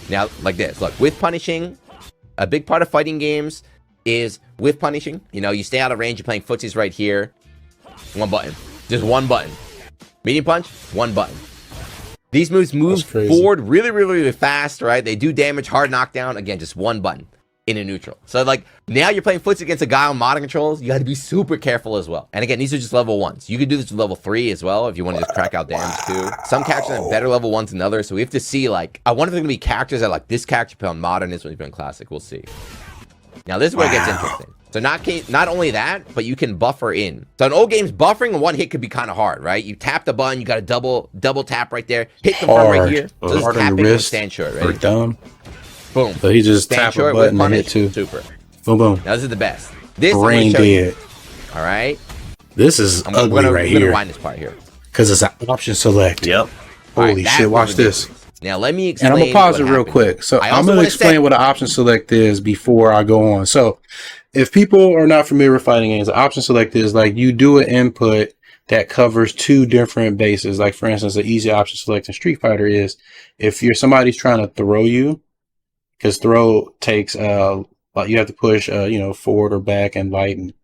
Now, like this, look, with punishing, a big part of fighting games is with punishing. You know, you stay out of range, you're playing footsies right here. 1 button, just 1 button. Medium punch, 1 button. These moves move forward really fast, right? They do damage, hard knockdown. Again, just 1 button in a neutral. So like now you're playing footsie against a guy on modern controls. You got to be super careful as well. And again, these are just level 1s. You could do this with level 3 as well if you want to just crack out damage too. Some characters have better level 1s than others. So we have to see, like, I wonder if there's going to be characters that like this character you play on modern, this one you play on classic. We'll see. Now this is where it gets interesting. So not only that, but you can buffer in. So in old games, buffering in 1 hit could be kind of hard, right? You tap the button, you got to double tap right there, hit confirm right here. So just tap it and stand short, ready? Dumb. Boom. So he just tap a button and hit 2. Super. Boom, boom. Now this is the best. This brain dead. All right. This is ugly right here. I'm gonna wind this part here because it's an option select. Yep. Holy shit! Watch this. Now let me explain. And I'm gonna pause it real quick. So I'm gonna explain what an option select is before I go on. So if people are not familiar with fighting games, an option select is like you do an input that covers 2 different bases. Like for instance, an easy option select in Street Fighter is if somebody's trying to throw you, because throw takes you have to push forward or back and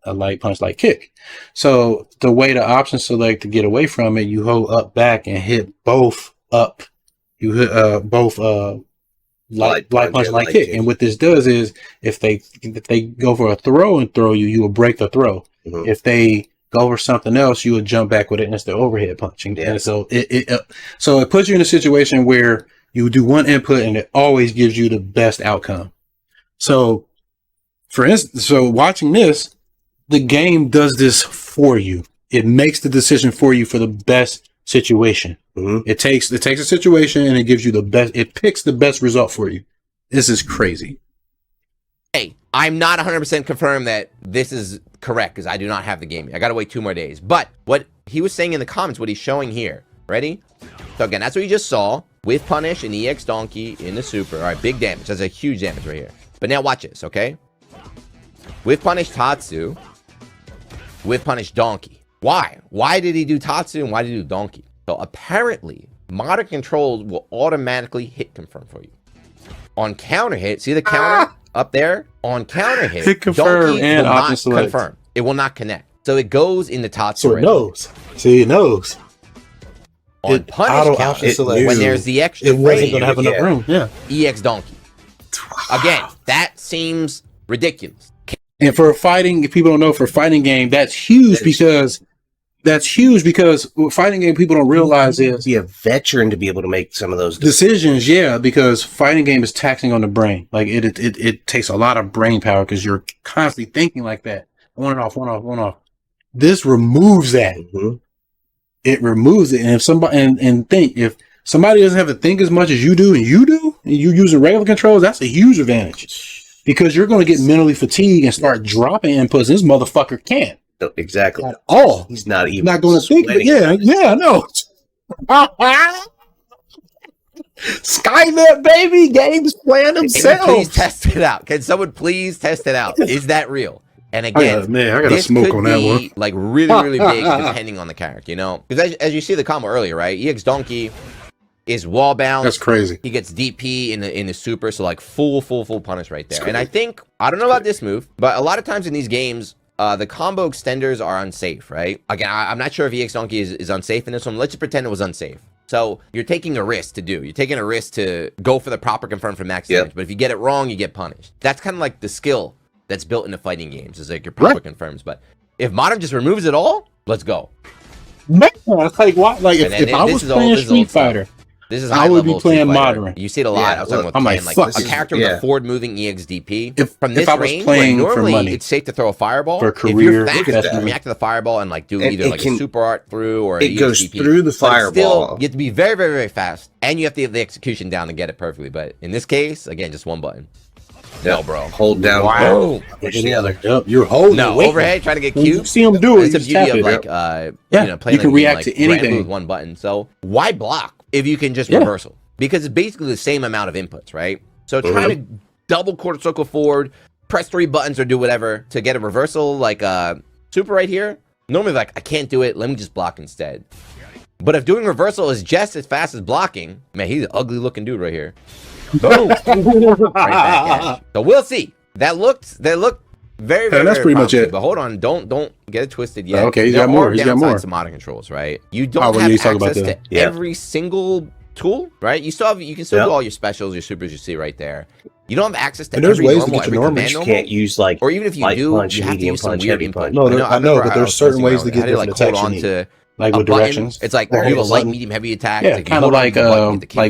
a light punch, like kick. So the way the option select to get away from it, you hold up back and hit both up. You hit both light punch, light kick. And what this does is if they go for a throw and throw you, you will break the throw. If they go for something else, you will jump back with it instant overhead punching. Yeah. And so it puts you in a situation where you do 1 input and it always gives you the best outcome. So for instance, watching this, the game does this for you. It makes the decision for you for the best situation. It takes a situation and it gives you the best. It picks the best result for you. This is crazy. Hey, I'm not 100% confirmed that this is correct because I do not have the game. I gotta wait 2 more days. But what he was saying in the comments, what he's showing here. Ready? So again, that's what you just saw with punish and EX donkey in the super. All right, big damage. That's a huge damage right here. But now watch this, okay? With punish Tatsu, with punish donkey. Why? Why did he do Tatsu and why did he do donkey? So apparently, modern controls will automatically hit confirm for you. On counter hit, see the counter up there? On counter hit confirm donkey and will option not select. confirm. It will not connect. So it goes in the Tatsu. So it knows. See, it knows. On punish counter, when there's the extra it wasn't going to have enough room. Yeah. EX donkey. Again, that seems ridiculous. And for a fighting, if people don't know, for a fighting game, that's huge because what fighting game people don't realize is be a veteran to be able to make some of those decisions. Yeah, because fighting game is taxing on the brain. Like it takes a lot of brain power because you're constantly thinking like that. One off. This removes that. It removes it. And if somebody if somebody doesn't have to think as much as you do, and you're using regular controls, that's a huge advantage. Because you're going to get mentally fatigued and start dropping inputs. This motherfucker can't. Exactly. At all. He's not even not going to think. But yeah, I know. Skynet, baby, games plan themselves. Please test it out. Can someone please test it out? Is that real? And again, I got to smoke on that one. Like really big, depending on the character, you know. Because as you see the combo earlier, right? EX Donkey is wall bound. That's crazy. He gets DP in the super, so like full punish right there. And I think I don't know about this move, but a lot of times in these games, the combo extenders are unsafe, right? Again, I'm not sure if EX Donkey is unsafe in this one. Let's just pretend it was unsafe. So you're taking a risk You're taking a risk to go for the proper confirm for max damage. But if you get it wrong, you get punished. That's kind of like the skill that's built into fighting games, is like your proper confirms. But if modern just removes it all, let's go. Man, it's like what? Like if I was playing Street Fighter, This is I would be playing modern. You see it a lot. I was talking about like, like a character with a forward-moving EXDP. From this range, playing normally for money, it's safe to throw a fireball. For career, if you're fast, react to the fireball and like do either like a super art through or it goes through the fireball. Still, you have to be very, very, very fast, and you have to have the execution down to get it perfectly. But in this case, again, just one button. No, bro. Hold down. Wow. Push the other. You're holding. No, overhead, trying to get cubes. You see him do it. It's the beauty of like, playing you can react to anything with one button. So why block if you can just reversal? Because it's basically the same amount of inputs, right? So trying to double quarter circle forward, press 3 buttons or do whatever to get a reversal like super right here. Normally, like I can't do it. Let me just block instead. But if doing reversal is just as fast as blocking, man, he's an ugly looking dude right here. Boom. Right back at you. So we'll see. That looked very, very, that's very pretty much it. But hold on, don't get it twisted yet. Okay, he's got more. He's got more. To modern controls, right? You don't have access to every single tool, right? You can still do all your specials, your supers. You see right there. You don't have access to every normal, every command normal. You can't use like, or even if you do, you have to use some weird input. No, I know, but there's certain ways to get different attacks. Like with directions, it's like you have a light, medium, heavy attack. Yeah, kind of like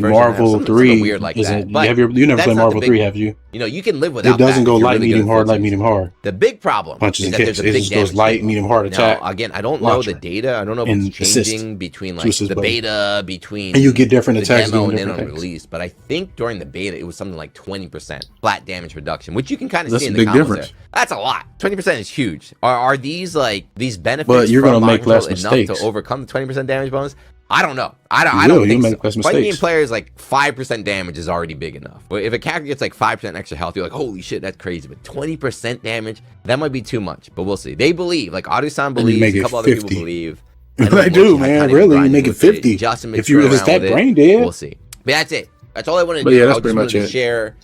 Marvel 3. Weird like that. You never played Marvel 3, have you? You know, you can live without. It doesn't go light, medium, hard, light, medium, hard. The big problem punches is and that kicks. there's a big it goes light, medium, hard attack. Now, again, I don't know the data. I don't know if it's changing between like the beta, between and you get different attacks demo and then on release. But I think during the beta it was something like 20% flat damage reduction, which you can kind of see in the comments. That's a lot. 20% is huge. Are these like these benefits? But you're gonna make less mistakes enough to overcome the 20% damage bonus. I don't know. I don't think so. Fighting game players like 5% damage is already big enough. But if a character gets like 5% extra health, you're like, holy shit, that's crazy. But 20% damage, that might be too much. But we'll see. They believe, like Audio-san believes, a couple other people believe. They do, man. Really, you make it 50. If it's that brain dead, we'll see. But that's it. That's all I wanted to do. Yeah, that's pretty much it. Share.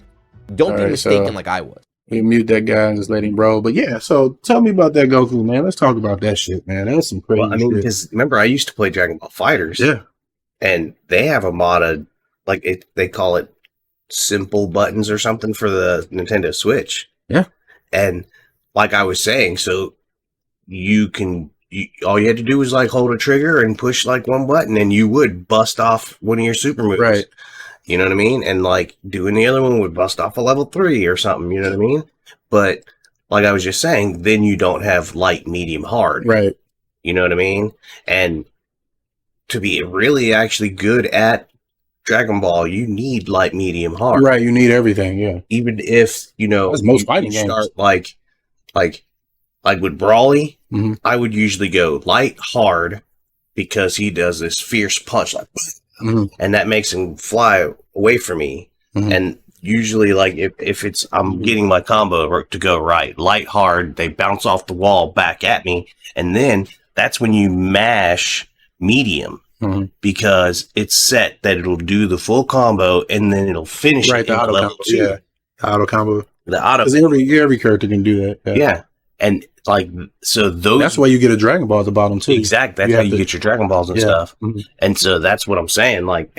Don't be mistaken like I was. We mute that guy and just let him bro. But yeah, so tell me about that Goku, man. Let's talk about that shit, man. That's some crazy shit. Because remember, I used to play Dragon Ball Fighters. Yeah. And they have a mod of, like, they call it simple buttons or something for the Nintendo Switch. Yeah. And like I was saying, so all you had to do was like hold a trigger and push like one button and you would bust off one of your super moves. Right. You know what I mean? And like doing the other one would bust off a level 3 or something, you know what I mean? But like I was just saying, then you don't have light, medium, hard. Right. You know what I mean? And to be really actually good at Dragon Ball, you need light, medium, hard. Right, you need everything, yeah. Even if, that's most fighting games. Start like with Brawly, I would usually go light, hard, because he does this fierce punch like and that makes him fly away from me. And usually, like if it's I'm getting my combo to go right, light, hard, they bounce off the wall back at me, and then that's when you mash medium because it's set that it'll do the full combo and then it'll finish right, the auto combo. Yeah, auto combo. The auto. Because every character can do that. Yeah, and like so those. That's why you get a Dragon Ball at the bottom too. Exactly. That's how you get your Dragon Balls and stuff. And so that's what I'm saying. Like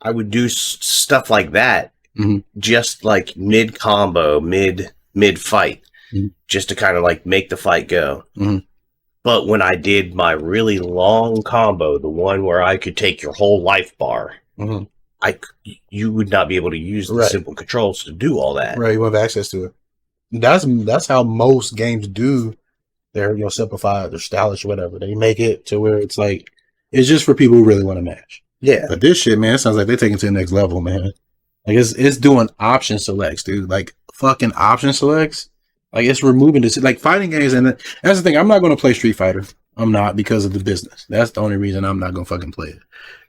I would do stuff like that, just like mid combo, mid fight, just to kind of like make the fight go. But when I did my really long combo, the one where I could take your whole life bar, you would not be able to use the simple controls to do all that. Right, you won't have access to it. That's how most games do their simplified or stylish or whatever. They make it to where it's like it's just for people who really want to match. Yeah. But this shit, man, it sounds like they're taking it to the next level, man. Like it's doing option selects, dude. Like fucking option selects. Like it's removing this, like fighting games, and that's the thing. I'm not going to play Street Fighter. I'm not, because of the business. That's the only reason I'm not going to fucking play it.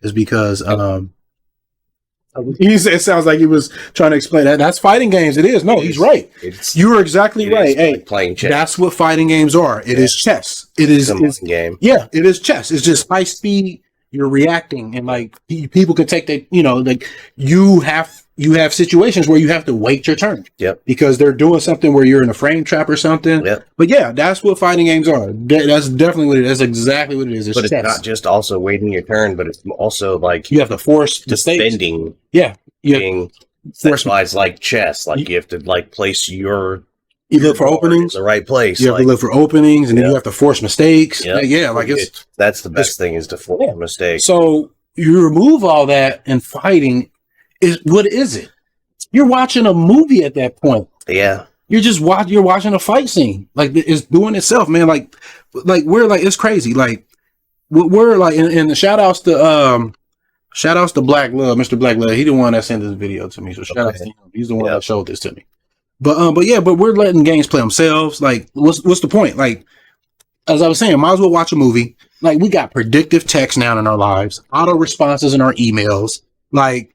Is because it sounds like he was trying to explain that. That's fighting games. It is. No, he's right. You are exactly right. Hey, like playing chess. That's what fighting games are. It is chess. It is a game. Yeah, it is chess. It's just high speed. You're reacting, and like people could take that. Like you have situations where you have to wait your turn. Yep. Because they're doing something where you're in a frame trap or something. Yep. But yeah, that's what fighting games are. That's definitely what it is. That's exactly what it is. But it's not just also waiting your turn, but it's also like you have to force defending. Yeah. That's why it's like chess. Like you have to like place your. You look for openings, the right place. You have to look for openings, and then you have to force mistakes. Yeah, like that's the best thing is to force mistakes. So you remove all that and fighting what is it? You're watching a movie at that point. Yeah. You're watching a fight scene. Like it's doing itself, man. Like we're like, it's crazy. Like we're like, and the shout outs to Black Love, Mr. Black Love. He the one that sent this video to me. So shout out to him. He's the one that showed this to me. But we're letting games play themselves. Like what's the point? Like, as I was saying, might as well watch a movie. Like we got predictive text now in our lives, auto responses in our emails. Like,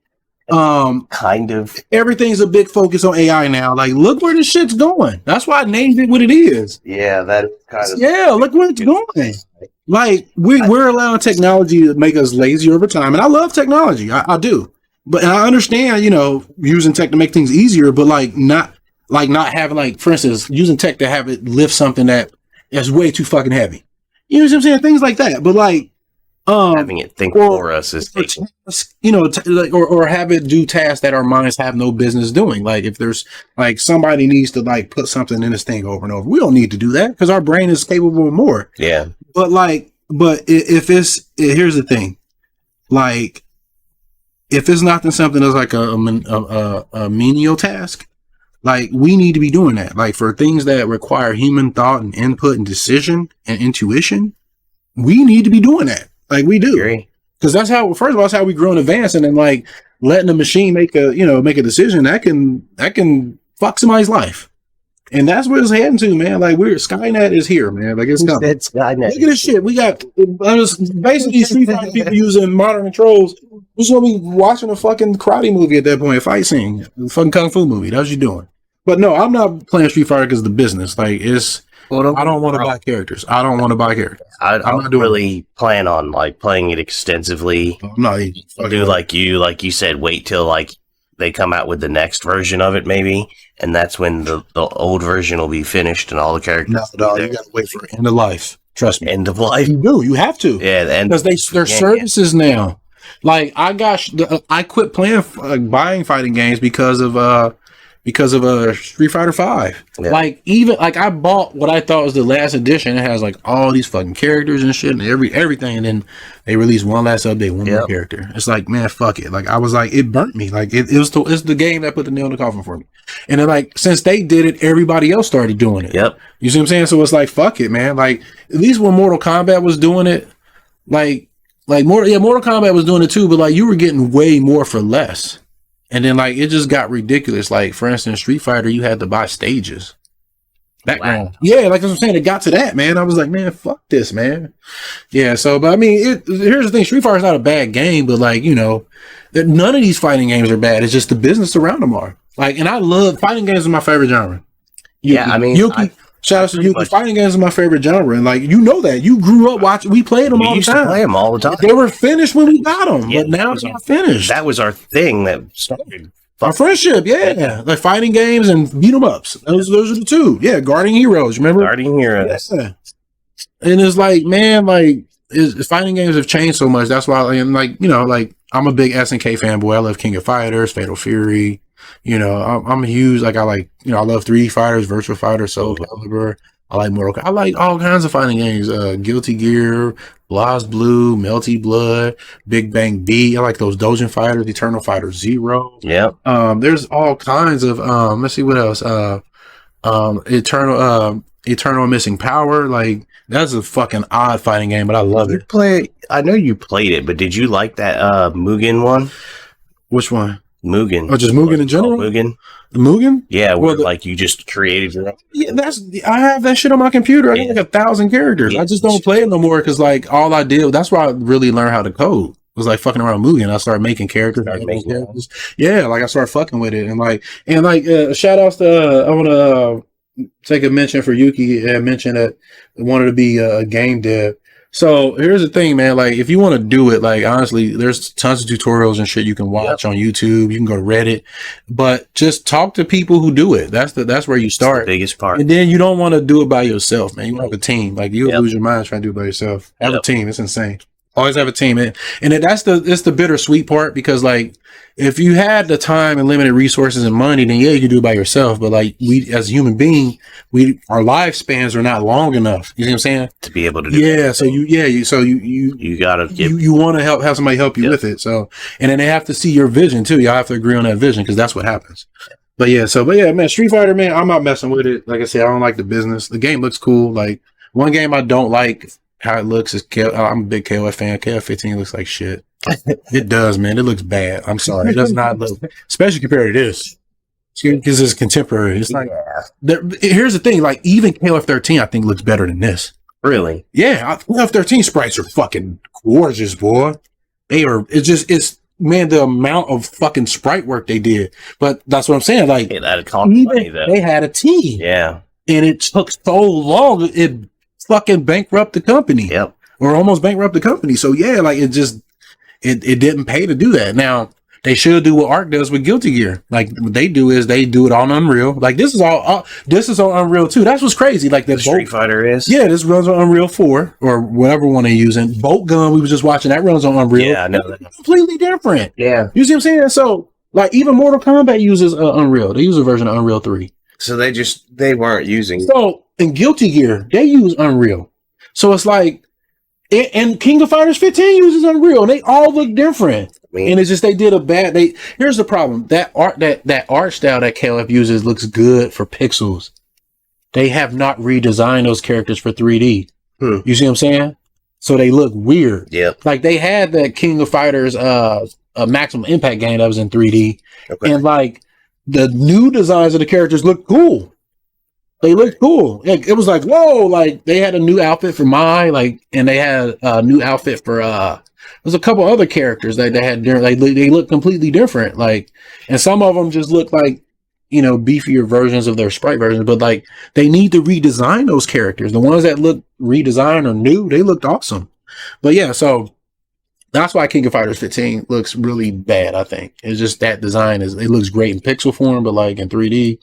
kind of everything's a big focus on AI now. Like, look where this shit's going. That's why I named it what it is. Yeah, that kind of. Yeah, look where it's going. Like we're allowing technology to make us lazy over time, and I love technology. I do, but I understand, using tech to make things easier, but not having, like, for instance, using tech to have it lift something that is way too fucking heavy. You know what I'm saying? Things like that. But like, having it think for us is, or have it do tasks that our minds have no business doing. Like if there's like somebody needs to like put something in this thing over and over, we don't need to do that because our brain is capable of more. Yeah. But if here's the thing, like if it's not something that's like a menial task, like we need to be doing that. Like for things that require human thought and input and decision and intuition, we need to be doing that. Like we do, because that's how. First of all, that's how we grow and advance, and then like letting the machine make a decision that can fuck somebody's life, and that's where it's heading to, man. Like Skynet is here, man. Like it's coming. Skynet. Look at this shit. We got basically Street Fighter people using modern controls. We're just gonna be watching a fucking karate movie at that point, a fight scene, a fucking kung fu movie. That's what you're doing. But no, I'm not playing Street Fighter because of the business. Like it's. I don't want to buy characters. I don't want to buy characters. I don't really plan on like playing it extensively. I'm not even do like you said, wait till like they come out with the next version of it, maybe, and that's when the old version will be finished and all the characters. No, you gotta wait for end of life. Trust me, end of life. You do. You have to. Yeah, because they're services now. Like I quit playing buying fighting games because of Street Fighter 5. Yeah. Like even like I bought what I thought was the last edition. It has like all these fucking characters and shit and everything, and then they released one last update, one more character. It's like, man, fuck it. Like I was like, it burnt me. Like it's the game that put the nail in the coffin for me. And then like since they did it, everybody else started doing it. Yep. You see what I'm saying? So it's like, fuck it, man. Like at least when Mortal Kombat was doing it, Mortal Kombat was doing it too, but like you were getting way more for less. And then like it just got ridiculous. Like for instance, Street Fighter, you had to buy stages. Background. Wow. Yeah, like I'm saying, it got to that, man. I was like, man, fuck this, man. Yeah, so but I mean, here's the thing, Street Fighter's not a bad game, but like, none of these fighting games are bad. It's just the business around them are. Like, and I love fighting games is my favorite genre. Shout out to Yuki. Fighting games is my favorite genre, and like that you grew up watching. We played them all the time. Play them all the time. They were finished when we got them, but now it's not finished. That was our thing that started our friendship. Yeah, like fighting games and beat 'em ups. Those are the two. Yeah, Guardian Heroes. Remember Guardian Heroes? Yeah. And it's like, man, like fighting games have changed so much. That's why, and like I'm a big SNK fanboy. I love King of Fighters, Fatal Fury. I'm a huge, like, I love 3D fighters, Virtual Fighter, Soul Calibur. I like Mortal Kombat. I like all kinds of fighting games. Guilty Gear, BlazBlue, Melty Blood, Big Bang Beat. I like those Dojin Fighters, Eternal Fighter Zero. Yeah. There's all kinds of, let's see what else. Eternal Missing Power. Like, that's a fucking odd fighting game, but I love it. I know you played it, but did you like that Mugen one? Which one? Mugen. Oh, just Mugen in general? Mugen? The Mugen? Yeah, where like you just created your own. Yeah, I have that shit on my computer. I got like 1,000 characters. I just don't play it no more because like all I did, that's where I really learned how to code. Was like fucking around with Mugen. I started making characters. Yeah, like I started fucking with it. And shout outs to I wanna take a mention for Yuki and mention that I wanted to be a game dev. So here's the thing, man. Like, if you want to do it, like, honestly, there's tons of tutorials and shit you can watch on YouTube. You can go to Reddit, but just talk to people who do it. That's where you start. The biggest part. And then you don't want to do it by yourself, man. You want to have a team. Like, you'll lose your mind trying to do it by yourself. Have a team. It's insane. Always have a team, and it's the bittersweet part, because like if you had the time and limited resources and money, then yeah, you can do it by yourself. But like we as a human being, our lifespans are not long enough. You know what I'm saying? To be able to do that. So you gotta you want to have somebody help you with it. So, and then they have to see your vision too. Y'all have to agree on that vision, because that's what happens. But yeah, man, Street Fighter, man, I'm not messing with it. Like I said, I don't like the business. The game looks cool. Like one game I don't like how it looks is I'm a big KOF fan. KOF 15 looks like shit. It does, man. It looks bad. I'm sorry. It does not look, especially compared to this, because it's contemporary. It's like, here's the thing. Like even KOF 13, I think looks better than this. Really? Yeah. KOF 13 sprites are fucking gorgeous, boy. It's man, the amount of fucking sprite work they did. But that's what I'm saying. Like they had a team. Yeah. And it took so long. It fucking bankrupt the company. Yep. Or almost bankrupt the company. So yeah, like it didn't pay to do that. Now they should do what Arc does with Guilty Gear. Like what they do is they do it on Unreal. Like this is on Unreal too. That's what's crazy. Like the Street Fighter is. Yeah, this runs on Unreal 4 or whatever one they're using. Boltgun, we was just watching, that runs on Unreal. Yeah, I know that. Completely different. Yeah. You see what I'm saying? So like even Mortal Kombat uses Unreal. They use a version of Unreal 3. So they weren't using. So in Guilty Gear, they use Unreal. So it's like, and King of Fighters 15 uses Unreal, and they all look different. And it's just they did a bad. Here's the problem: that art style that KOF uses looks good for pixels. They have not redesigned those characters for 3D. You see what I'm saying? So they look weird. Yep. Like they had that King of Fighters a Maximum Impact game that was in 3D, and like the new designs of the characters look cool. They looked cool. It was like, whoa, like they had a new outfit for Mai, like, and they had a new outfit for there's a couple other characters that they had different, like they look completely different. Like, and some of them just look like, you know, beefier versions of their sprite versions, but like they need to redesign those characters. The ones that look redesigned or new, they looked awesome. But yeah, so that's why King of Fighters 15 looks really bad, I think. It's just that design it looks great in pixel form, but like in 3D,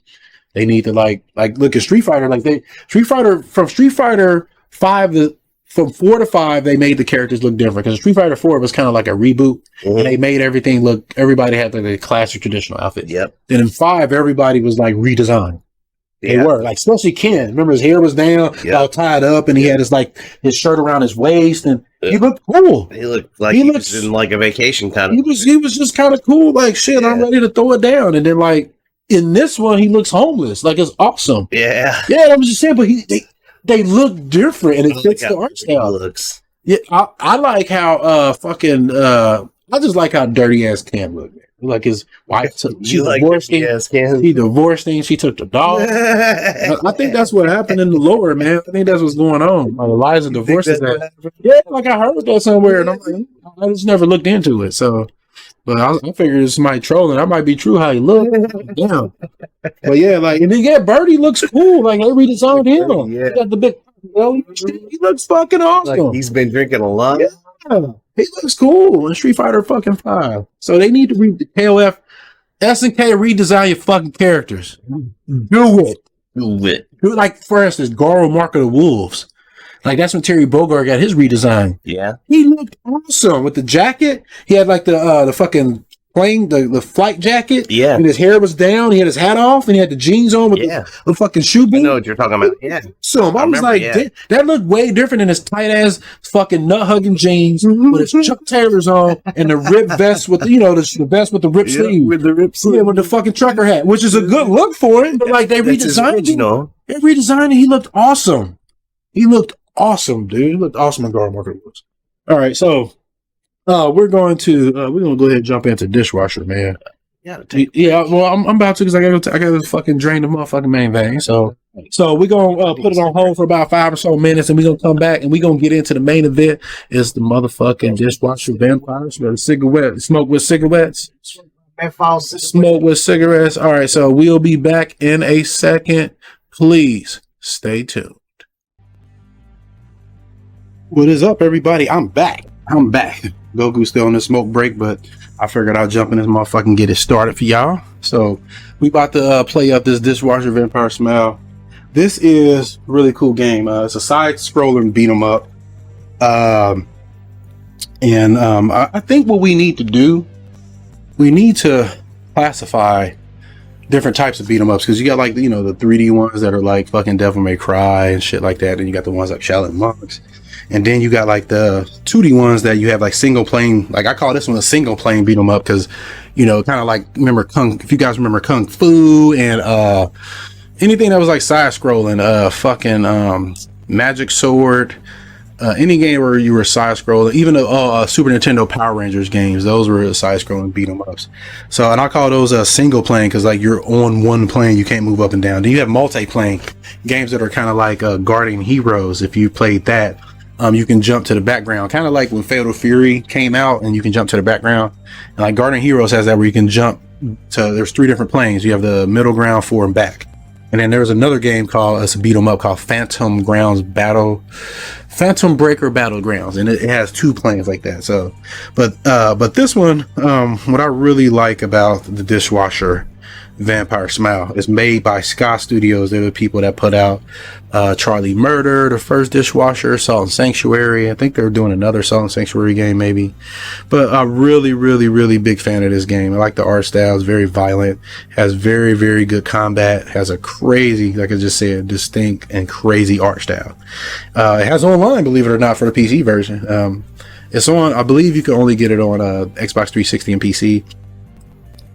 they need to like look at Street Fighter. Like from Street Fighter 5 from 4 to 5, they made the characters look different, because Street Fighter 4 was kind of like a reboot, and they made everything look. Everybody had like a classic traditional outfit. Yep. Then in 5, everybody was like redesigned. They were like, especially Ken. Remember his hair was down, all tied up, and he had his shirt around his waist, and he looked cool. He looked like he was in like a vacation kind of. He was just kind of cool. Like shit, I'm ready to throw it down, and then like. In this one, he looks homeless. Like it's awesome. Yeah. Yeah, I was just saying, but they look different, and it fits the art style. Looks. Yeah, I like how I just like how dirty ass Cam looked. Like his wife she divorced him. He divorced him. She took the dog. I think that's what happened in the lore, man. I think that's what's going on. Like Eliza divorces her. Yeah, like I heard that somewhere, and I'm like, I just never looked into it. So. But I figured it's somebody trolling. That might be true how he looked. Damn. But yeah, like, and then Birdie looks cool. Like they redesigned him. Yeah. He got the big. He looks fucking awesome. Like he's been drinking a lot. Yeah. He looks cool in Street Fighter fucking 5. So they need to read the KOF SNK redesign your fucking characters. Do it. Do it. Like for instance, Goro Mark of the Wolves. Like that's when Terry Bogard got his redesign. Yeah, he looked awesome with the jacket. He had like the fucking plane, the flight jacket. Yeah, and his hair was down. He had his hat off, and he had the jeans on with the fucking shoe boot. I know what you're talking about. Yeah, so I was like, that looked way different than his tight ass fucking nut hugging jeans with his Chuck Taylors on and the ripped vest with the vest with the ripped sleeve with the fucking trucker hat, which is a good look for it. But like they redesigned him. They redesigned it. He looked awesome. He looked awesome, dude. He looked awesome in Guard Market Woods. All right, so we're going to go ahead and jump into Dishwasher, man. Yeah, well, I'm about to because I got to fucking drain the motherfucking main vein. So we're gonna put it on hold for about 5 or so minutes, and we're gonna come back and we're gonna get into the main event. It's the motherfucking Dishwasher vampires. Smoke with cigarettes. Smoke with cigarettes. All right, so we'll be back in a second. Please stay tuned. What is up, everybody? I'm back. Goku's still on the smoke break, but I figured I'll jump in this motherfucker and get it started for y'all. So we about to play up this Dishwasher Vampire Smell. This is a really cool game. It's a side-scroller beat 'em up. And I think what we need to do, we need to classify different types of beat 'em ups, because you got like, you know, the 3D ones that are like fucking Devil May Cry and shit like that, and you got the ones like Shaolin Monks, and then you got like the 2D ones that you have like single playing. Like I call this one a single playing beat 'em up, because, you know, kind of like, remember if you guys remember Kung Fu and anything that was like side scrolling, Magic Sword, any game where you were side scrolling, even the Super Nintendo Power Rangers games, those were side scrolling beat 'em ups. So, and I call those single playing, because like you're on one plane, you can't move up and down. Then you have multi-playing games that are kind of like Guardian Heroes. If you played that, you can jump to the background, kind of like when Fatal Fury came out, and you can jump to the background. And like Guardian Heroes has that, where you can jump to, there's 3 different planes. You have the middle ground, 4, and back. And then there was another game called, it's a beat 'em up, called Phantom Breaker Battlegrounds, and it has 2 planes like that. So, but this one, what I really like about the Dishwasher Vampire Smile is made by Ska Studios. They're the people that put out Charlie Murder, the first Dishwasher, Salt and Sanctuary. I think they're doing another Salt and Sanctuary game maybe. But I'm really big fan of this game. I like the art style. It's very violent, has very good combat, has a crazy, like I just said, distinct and crazy art style. It has online, believe it or not, for the PC version. It's on, I believe you can only get it on Xbox 360 and PC.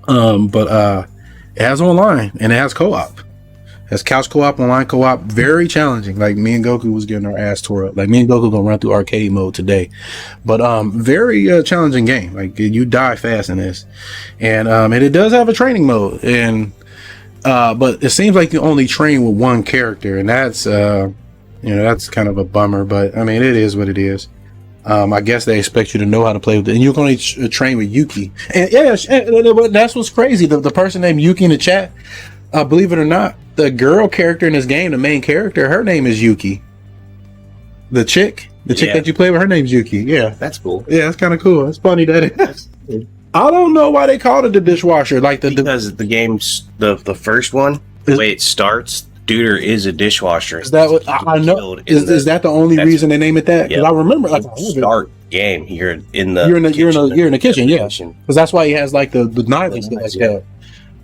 But it has online, and it has co-op. It has couch co-op, online co-op. Very challenging. Like me and Goku was getting our ass tore up. Like me and Goku gonna run through arcade mode today. But very challenging game. Like you die fast in this, and it does have a training mode. And but it seems like you only train with one character, and that's that's kind of a bummer. But I mean, it is what it is. I guess they expect you to know how to play with it, and you're going to train with Yuki. And yeah, that's what's crazy. The person named Yuki in the chat, believe it or not, the girl character in this game, the main character, her name is Yuki. The chick that you play with, her name's Yuki. Yeah, that's cool. Yeah, that's kind of cool. It's funny that I don't know why they called it the Dishwasher. Like because the game's the first one, the way it starts. Duder is a dishwasher. Is that what I know? Is that the only reason they name it that? Because I remember, like, start game. You're in the kitchen, yeah. Because that's why he has like the knives and stuff like that.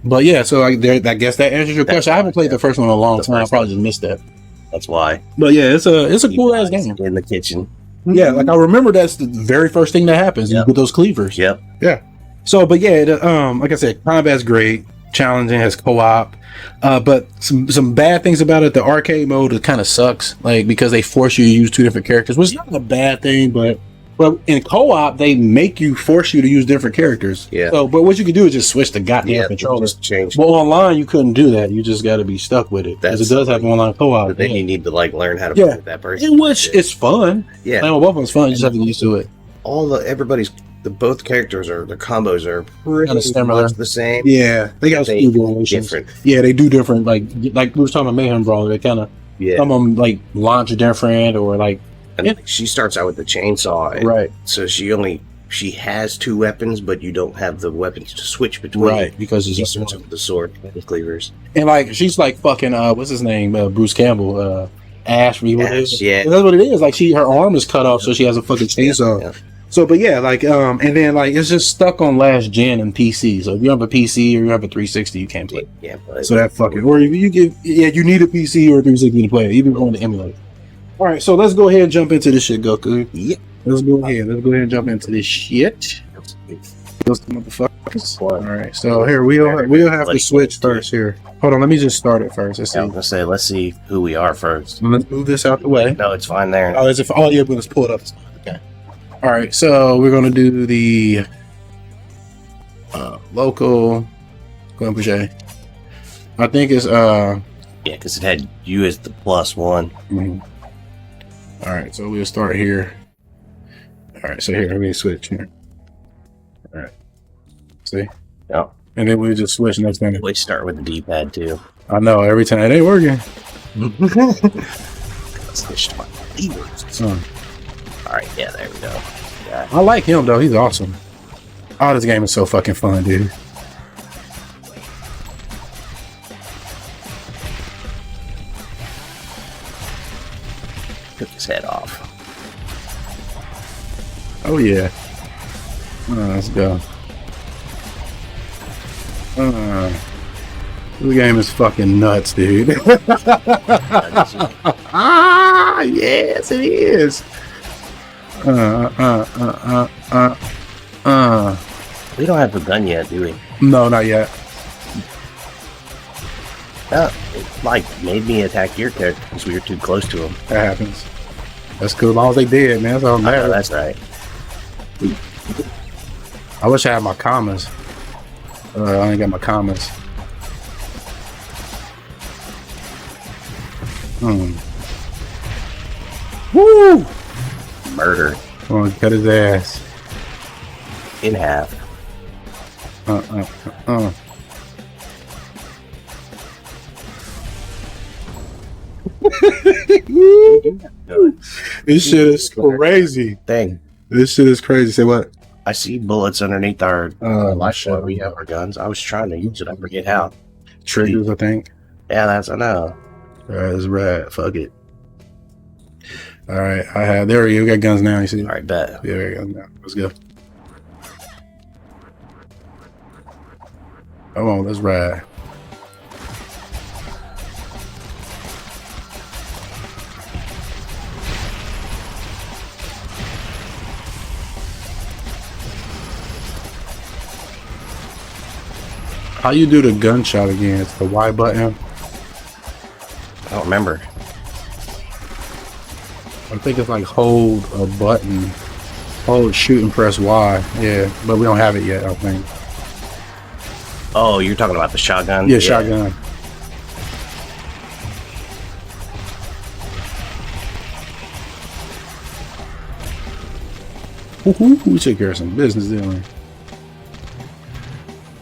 But yeah, so I guess that answers your question. I haven't played the first one in a long time. I probably just missed that. That's why. But yeah, it's a cool ass game in the kitchen. Yeah, like I remember that's the very first thing that happens. You get those cleavers. Yep. Yeah. So, but yeah, like I said, combat's great, challenging, has co-op. But some bad things about it. The arcade mode, it kind of sucks, like because they force you to use 2 different characters, which is not a bad thing, but in co-op they force you to use different characters. Yeah. So, but what you can do is just switch the goddamn controller. Change. Well, online you couldn't do that. You just got to be stuck with it because it does have online co-op. But then you need to like learn how to play with that person. Which is fun. Yeah. Playing with both of them's fun. You just have to get used to it. Both characters their combos are pretty similar, much the same. Yeah, they got some variations. Different. Yeah, they do different. Like we were talking about Mayhem Brawler. They kind of some of them like launch different or like. She starts out with the chainsaw, right? So she has 2 weapons, but you don't have the weapons to switch between. Right, because she starts with the sword and cleavers. And like she's like fucking what's his name? Bruce Campbell. Ash, yeah, that's what it is. Like her arm is cut off, so she has a fucking chainsaw. Yeah. So, but yeah, like, and then like it's just stuck on last gen and PC. So if you have a PC or you have a 360, you can't play. Yeah, so that fucking, or if you you need a PC or a 360 to play it, even going to emulate. All right, so let's go ahead and jump into this shit, Goku. Yeah, let's go ahead and jump into this shit. Those motherfuckers. All right, so here we'll have to switch first. Here, hold on, let me just start it first. I was gonna say, let's see who we are first. Let's move this out the way. No, it's fine there. Oh, yeah, but let's pull it up. Okay. All right, so we're gonna do the local. Go and push A. I think it's yeah, because it had you as the +1. Mm-hmm. All right, so we'll start here. All right, so here let me switch here. All right, see. Yeah. And then we'll just switch next time. We start with the D-pad too. I know every time it ain't working. Let's switch to my levers. All right, yeah, there we go. Yeah. I like him though; he's awesome. Oh, this game is so fucking fun, dude. Took his head off. Oh yeah. Let's go. This game is fucking nuts, dude. Yes, it is. We don't have the gun yet, do we? No, not yet. It like made me attack your character because we were too close to him. That happens. That's cool. As long as they did, man. That's all that I know, matters. that's right. I wish I had my commas. I ain't got my commas. Woo! Murder I'm gonna cut his ass. in half. This shit is crazy. Dang. This shit is crazy. Say what? I see bullets underneath our My where we have our guns. I was trying to use it. I forget how. triggers, I think. Yeah, I know. Alright, that's rad. Fuck it. Alright, there we go. We got guns now, you see? Alright, bet. Yeah, there we go. Now, let's go. Come on, let's ride. How you do the gunshot again? It's the Y button. I don't remember. I think it's like hold a button, hold shoot and press Y. Yeah, but we don't have it yet, I think. Oh, you're talking about the shotgun? Yeah, shotgun. We took care of some business, didn't we?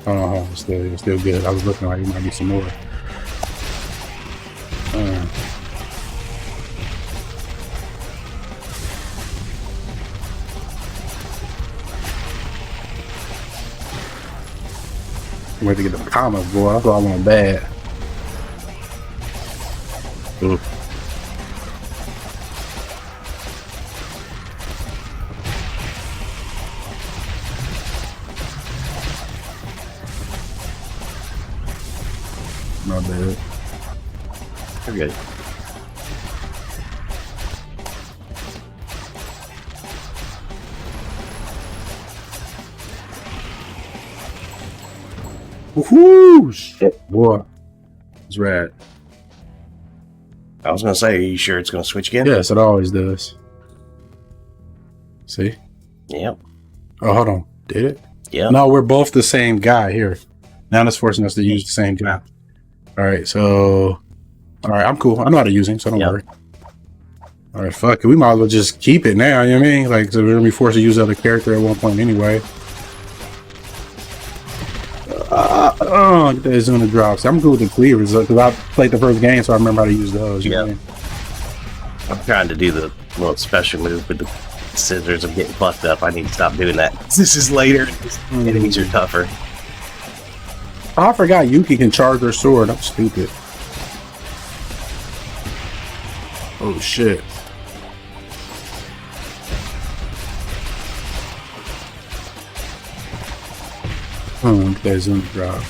Oh, still good. I was looking like you might need some more. Wait to get the commas, boy. I thought I went bad. Ooh. My bad. You're good. Woohoo! Shit, boy. It's rad. I was gonna say, are you sure it's gonna switch again? Yes, it always does. See? Yep. Oh, hold on. Did it? Yeah. No, we're both the same guy here. Now it's forcing us to use the same guy. All right, so... All right, I'm cool. I know how to use him, so don't worry. All right, fuck it. We might as well just keep it now, you know what I mean? Like, so we're going to be forced to use the other character at one point anyway. Get that Zuna drops. I'm cool with the cleavers because I played the first game, so I remember how to use those. You know what I mean? I'm trying to do the little special move with the scissors. I'm getting fucked up. I need to stop doing that. This is later. Enemies are tougher. Oh, I forgot Yuki can charge her sword. I'm stupid. Oh, shit. Get that Zuna drop.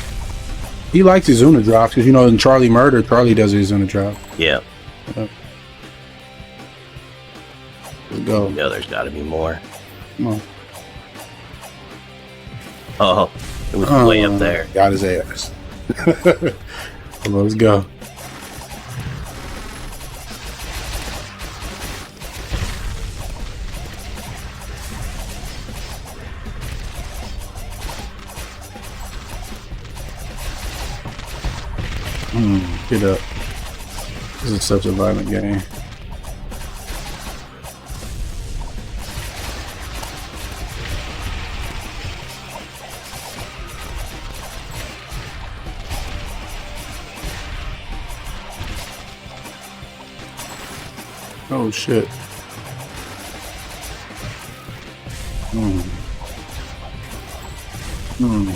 He likes his Zuna drops because, you know, in Charlie Murder, Charlie does his Zuna drop. Yeah. Let's go. No, there's got to be more. Come on. Oh, it was way up there. Got his ass. Let's go. Get up. This is such a violent game. Oh shit.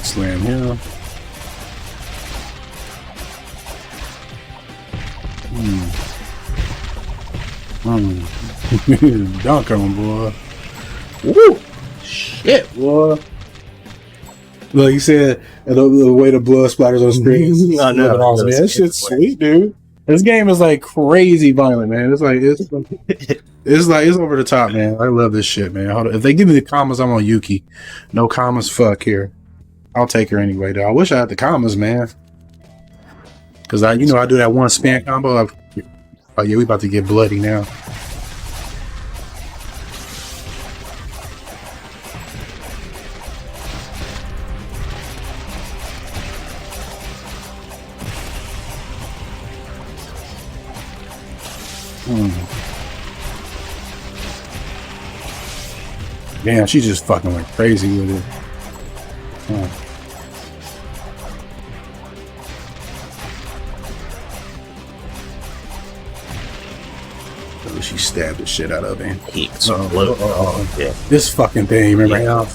Slam him. Dunk on him, boy. Woo! shit, boy. Like you said, the way the blood splatters on screen. I know. Awesome. Man, that shit's sweet, dude. This game is like crazy violent, man. It's over the top, man. I love this shit, man. Hold on. If they give me the commas, I'm on Yuki. No commas, fuck here. I'll take her anyway, though. I wish I had the commas, man. Cause I do that one span combo. Oh yeah, we about to get bloody now. Damn, she just fucking went crazy with it. Oh, she stabbed the shit out of him. Yeah. This fucking thing, remember how?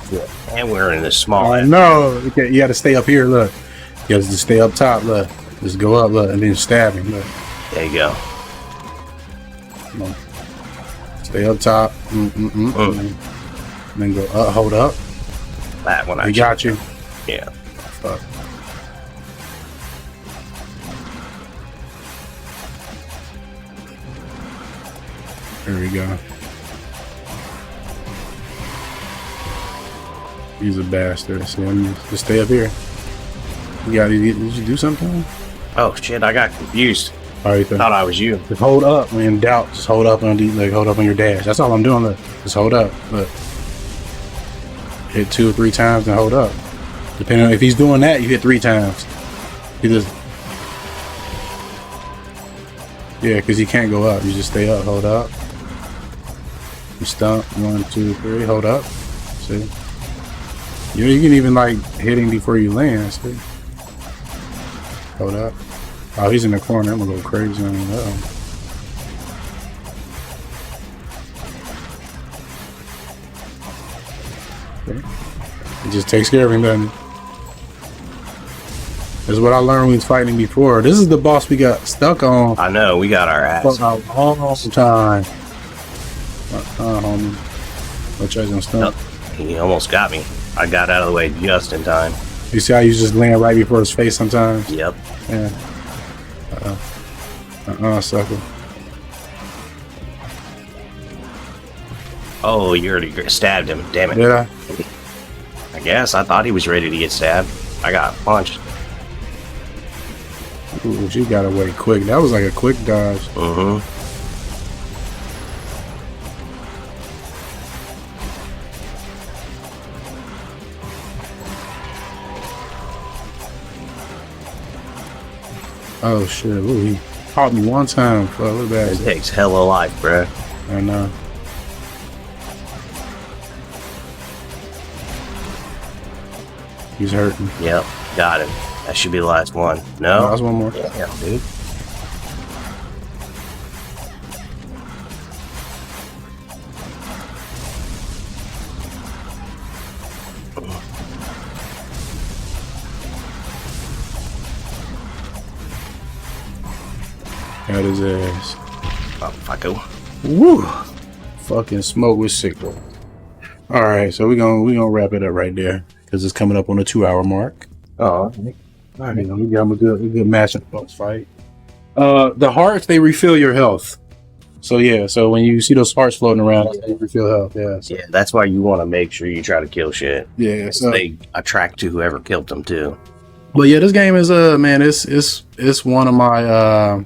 And we're in this small. I know. Okay, you got to stay up here. Look, you got to just stay up top. Look, just go up. Look, and then stab him. Look. There you go. Come on. Stay up top. And then go up. Hold up. That one. I got you. Yeah. Fuck. There we go. He's a bastard. So just stay up here. Did you do something? Oh shit! I got confused. All right, Thought I was you. just hold up. When in doubt, just hold up on hold up on your dash. That's all I'm doing. Look, just hold up. Look, hit 2 or 3 times and hold up. Depending on if he's doing that, you hit 3 times. He just because you can't go up. You just stay up. Hold up. You stomp 1, 2, 3. Hold up. See. You can even like hit him before you land. See. Hold up. Oh, he's in the corner. I'm gonna go crazy on him. Okay. It just takes care of him, doesn't it? That's what I learned when we was fighting before. This is the boss we got stuck on. I know, we got our ass. For a long time. Homie. I'll try some stuff. Nope. He almost got me. I got out of the way just in time. You see how you just land right before his face sometimes? Yep. Yeah. Sucker. Oh, you already stabbed him. Damn it. Did I? I guess. I thought he was ready to get stabbed. I got punched. Ooh, she got away quick. That was like a quick dodge. Oh shit! Ooh, he caught me one time. Fuck, look at It that. takes hella life, bruh. I know. He's hurting. Yep. Got him. That should be the last one. No? Oh, that's one more. Yeah, dude. Got his ass. Oh, fucko. Woo! Fucking smoke was sick. All right, so we gonna wrap it up right there because it's coming up on the 2-hour mark. Oh. All right, we got him a good match in the boss fight. The hearts, they refill your health. So yeah, so when you see those hearts floating around, they refill health. Yeah. So. Yeah, that's why you want to make sure you try to kill shit. Yeah. So they attract to whoever killed them too. But yeah, this game is man, it's one of my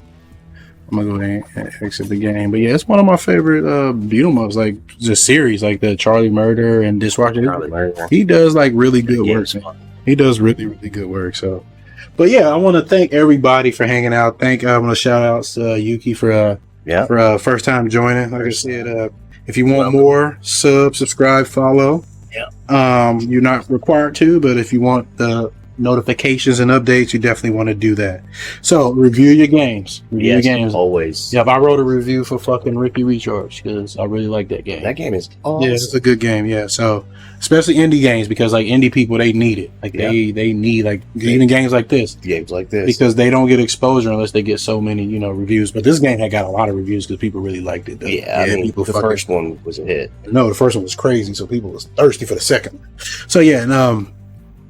I'm gonna go ahead and exit the game. But yeah, it's one of my favorite beat 'em ups, like the series, like the Charlie Murder and Dishwasher. Charlie Murder. He does like really good work. Man. He does really, really good work. So, but yeah, I want to thank everybody for hanging out. I want to shout out Yuki for first time joining. Like I said, if you want more, subscribe, follow. Yeah. You're not required to, but if you want notifications and updates, you definitely want to do that. So review your games. Review your games always. Yeah, I wrote a review for fucking Ricky Recharge because I really like that game. That game is awesome. Yeah, it's a good game. Yeah, so especially indie games, because like indie people, they need it. Like they need like even games like this. Games like this, because they don't get exposure unless they get so many reviews. But this game had got a lot of reviews because people really liked it. Though. Yeah, I mean, people the first one was a hit. No, the first one was crazy, so people was thirsty for the second one. So yeah, and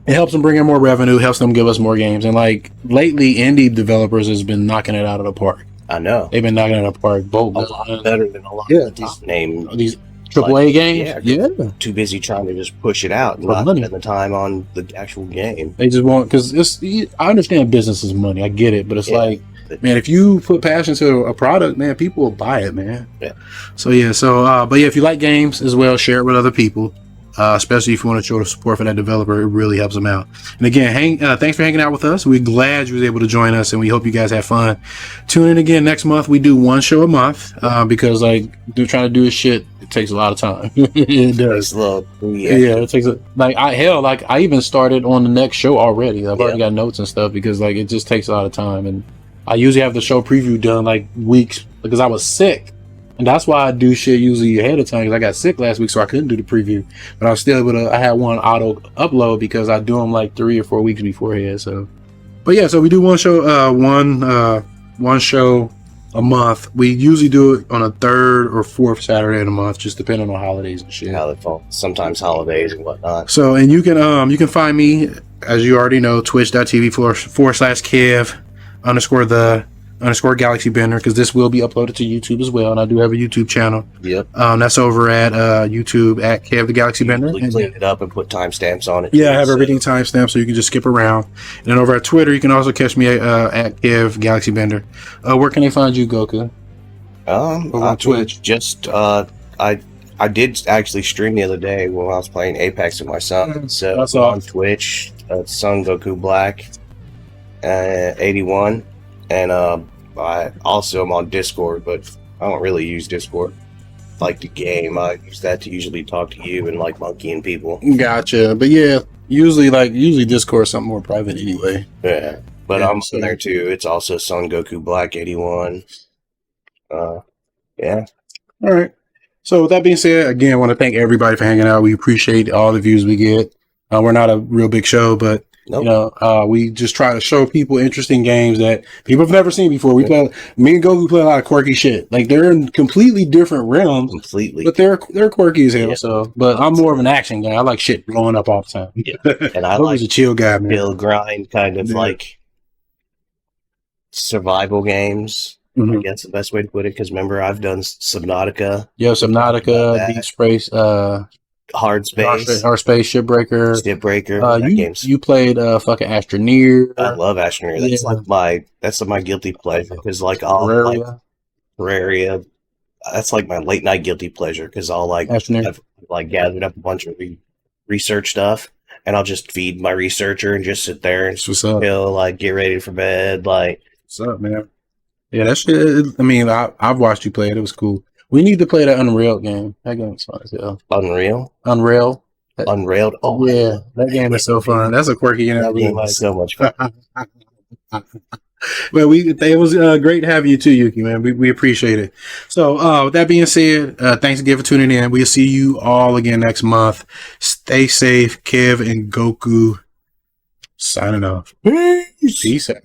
it helps them bring in more revenue, helps them give us more games. And like lately, indie developers has been knocking it out of the park. I know. They've been knocking it out of the park. Boltgun. A lot better than a lot of these AAA games. Yeah. Too busy trying to just push it out and not spend the time on the actual game. They just want, because I understand business is money. I get it. But it's like, man, if you put passion to a product, man, people will buy it, man. Yeah. So but yeah, if you like games as well, share it with other people. Especially if you want to show the support for that developer, it really helps them out. And again, thanks for hanging out with us. We're glad you was able to join us, and we hope you guys have fun. Tune in again next month. We do one show a month because like trying to do this shit, it takes a lot of time. It does. It takes I even started on the next show already. I've already got notes and stuff because like it just takes a lot of time, and I usually have the show preview done like weeks because I was sick. And that's why I do shit usually ahead of time, because I got sick last week, so I couldn't do the preview. But I was still able to. I had one auto upload because I do them like 3 or 4 weeks beforehand. So, but yeah, so we do one show, one show a month. We usually do it on a 3rd or 4th Saturday of the month, just depending on holidays and shit. How they fall. Sometimes holidays and whatnot. So, and you can find me, as you already know, twitch.tv//Galaxybender, because this will be uploaded to YouTube as well, and I do have a YouTube channel. Yep. That's over at YouTube at Kev the Galaxybender. We clean it up and put timestamps on it. Yeah, I have everything timestamped, so you can just skip around. And then over at Twitter, you can also catch me at Kev Galaxybender. Where can they find you, Goku? Over on Twitch. Just I did actually stream the other day when I was playing Apex with my son. So that's on Twitch, son Goku Black 81. And I also am on Discord, but I don't really use Discord like the game. I use that to usually talk to you and like monkeying people. Gotcha. But yeah, usually Discord is something more private anyway. Yeah. But I'm on there too. It's also Son Goku Black 81. Yeah. All right. So with that being said, again, I want to thank everybody for hanging out. We appreciate all the views we get. We're not a real big show, but we just try to show people interesting games that people have never seen before. Me and Goku play a lot of quirky shit. Like they're in completely different realms, but they're quirky as hell. Yeah. So, but I'm more of an action guy. I like shit blowing up all the time. Yeah, and I like a chill guy, man. Chill grind, kind of like survival games. I guess the best way to put it. Because remember, I've done Subnautica. Yeah, Subnautica, Deep Space. Hard Space, Shipbreaker. You played fucking Astroneer. I love Astroneer. That's my guilty pleasure because like Terraria. That's like my late night guilty pleasure because I've like gathered up a bunch of research stuff and I'll just feed my researcher and just sit there and chill, like get ready for bed. Like, what's up, man? Yeah, that shit. I mean, I've watched you play it. It was cool. We need to play that Unreal game. That game is fun as hell. Unreal. Unrailed. Oh yeah, that game is so fun. That's a quirky game. That game is so much fun. Well, it was great having you too, Yuki, man. We appreciate it. So, with that being said, thanks again for tuning in. We'll see you all again next month. Stay safe, Kev and Goku. Signing off. Peace out.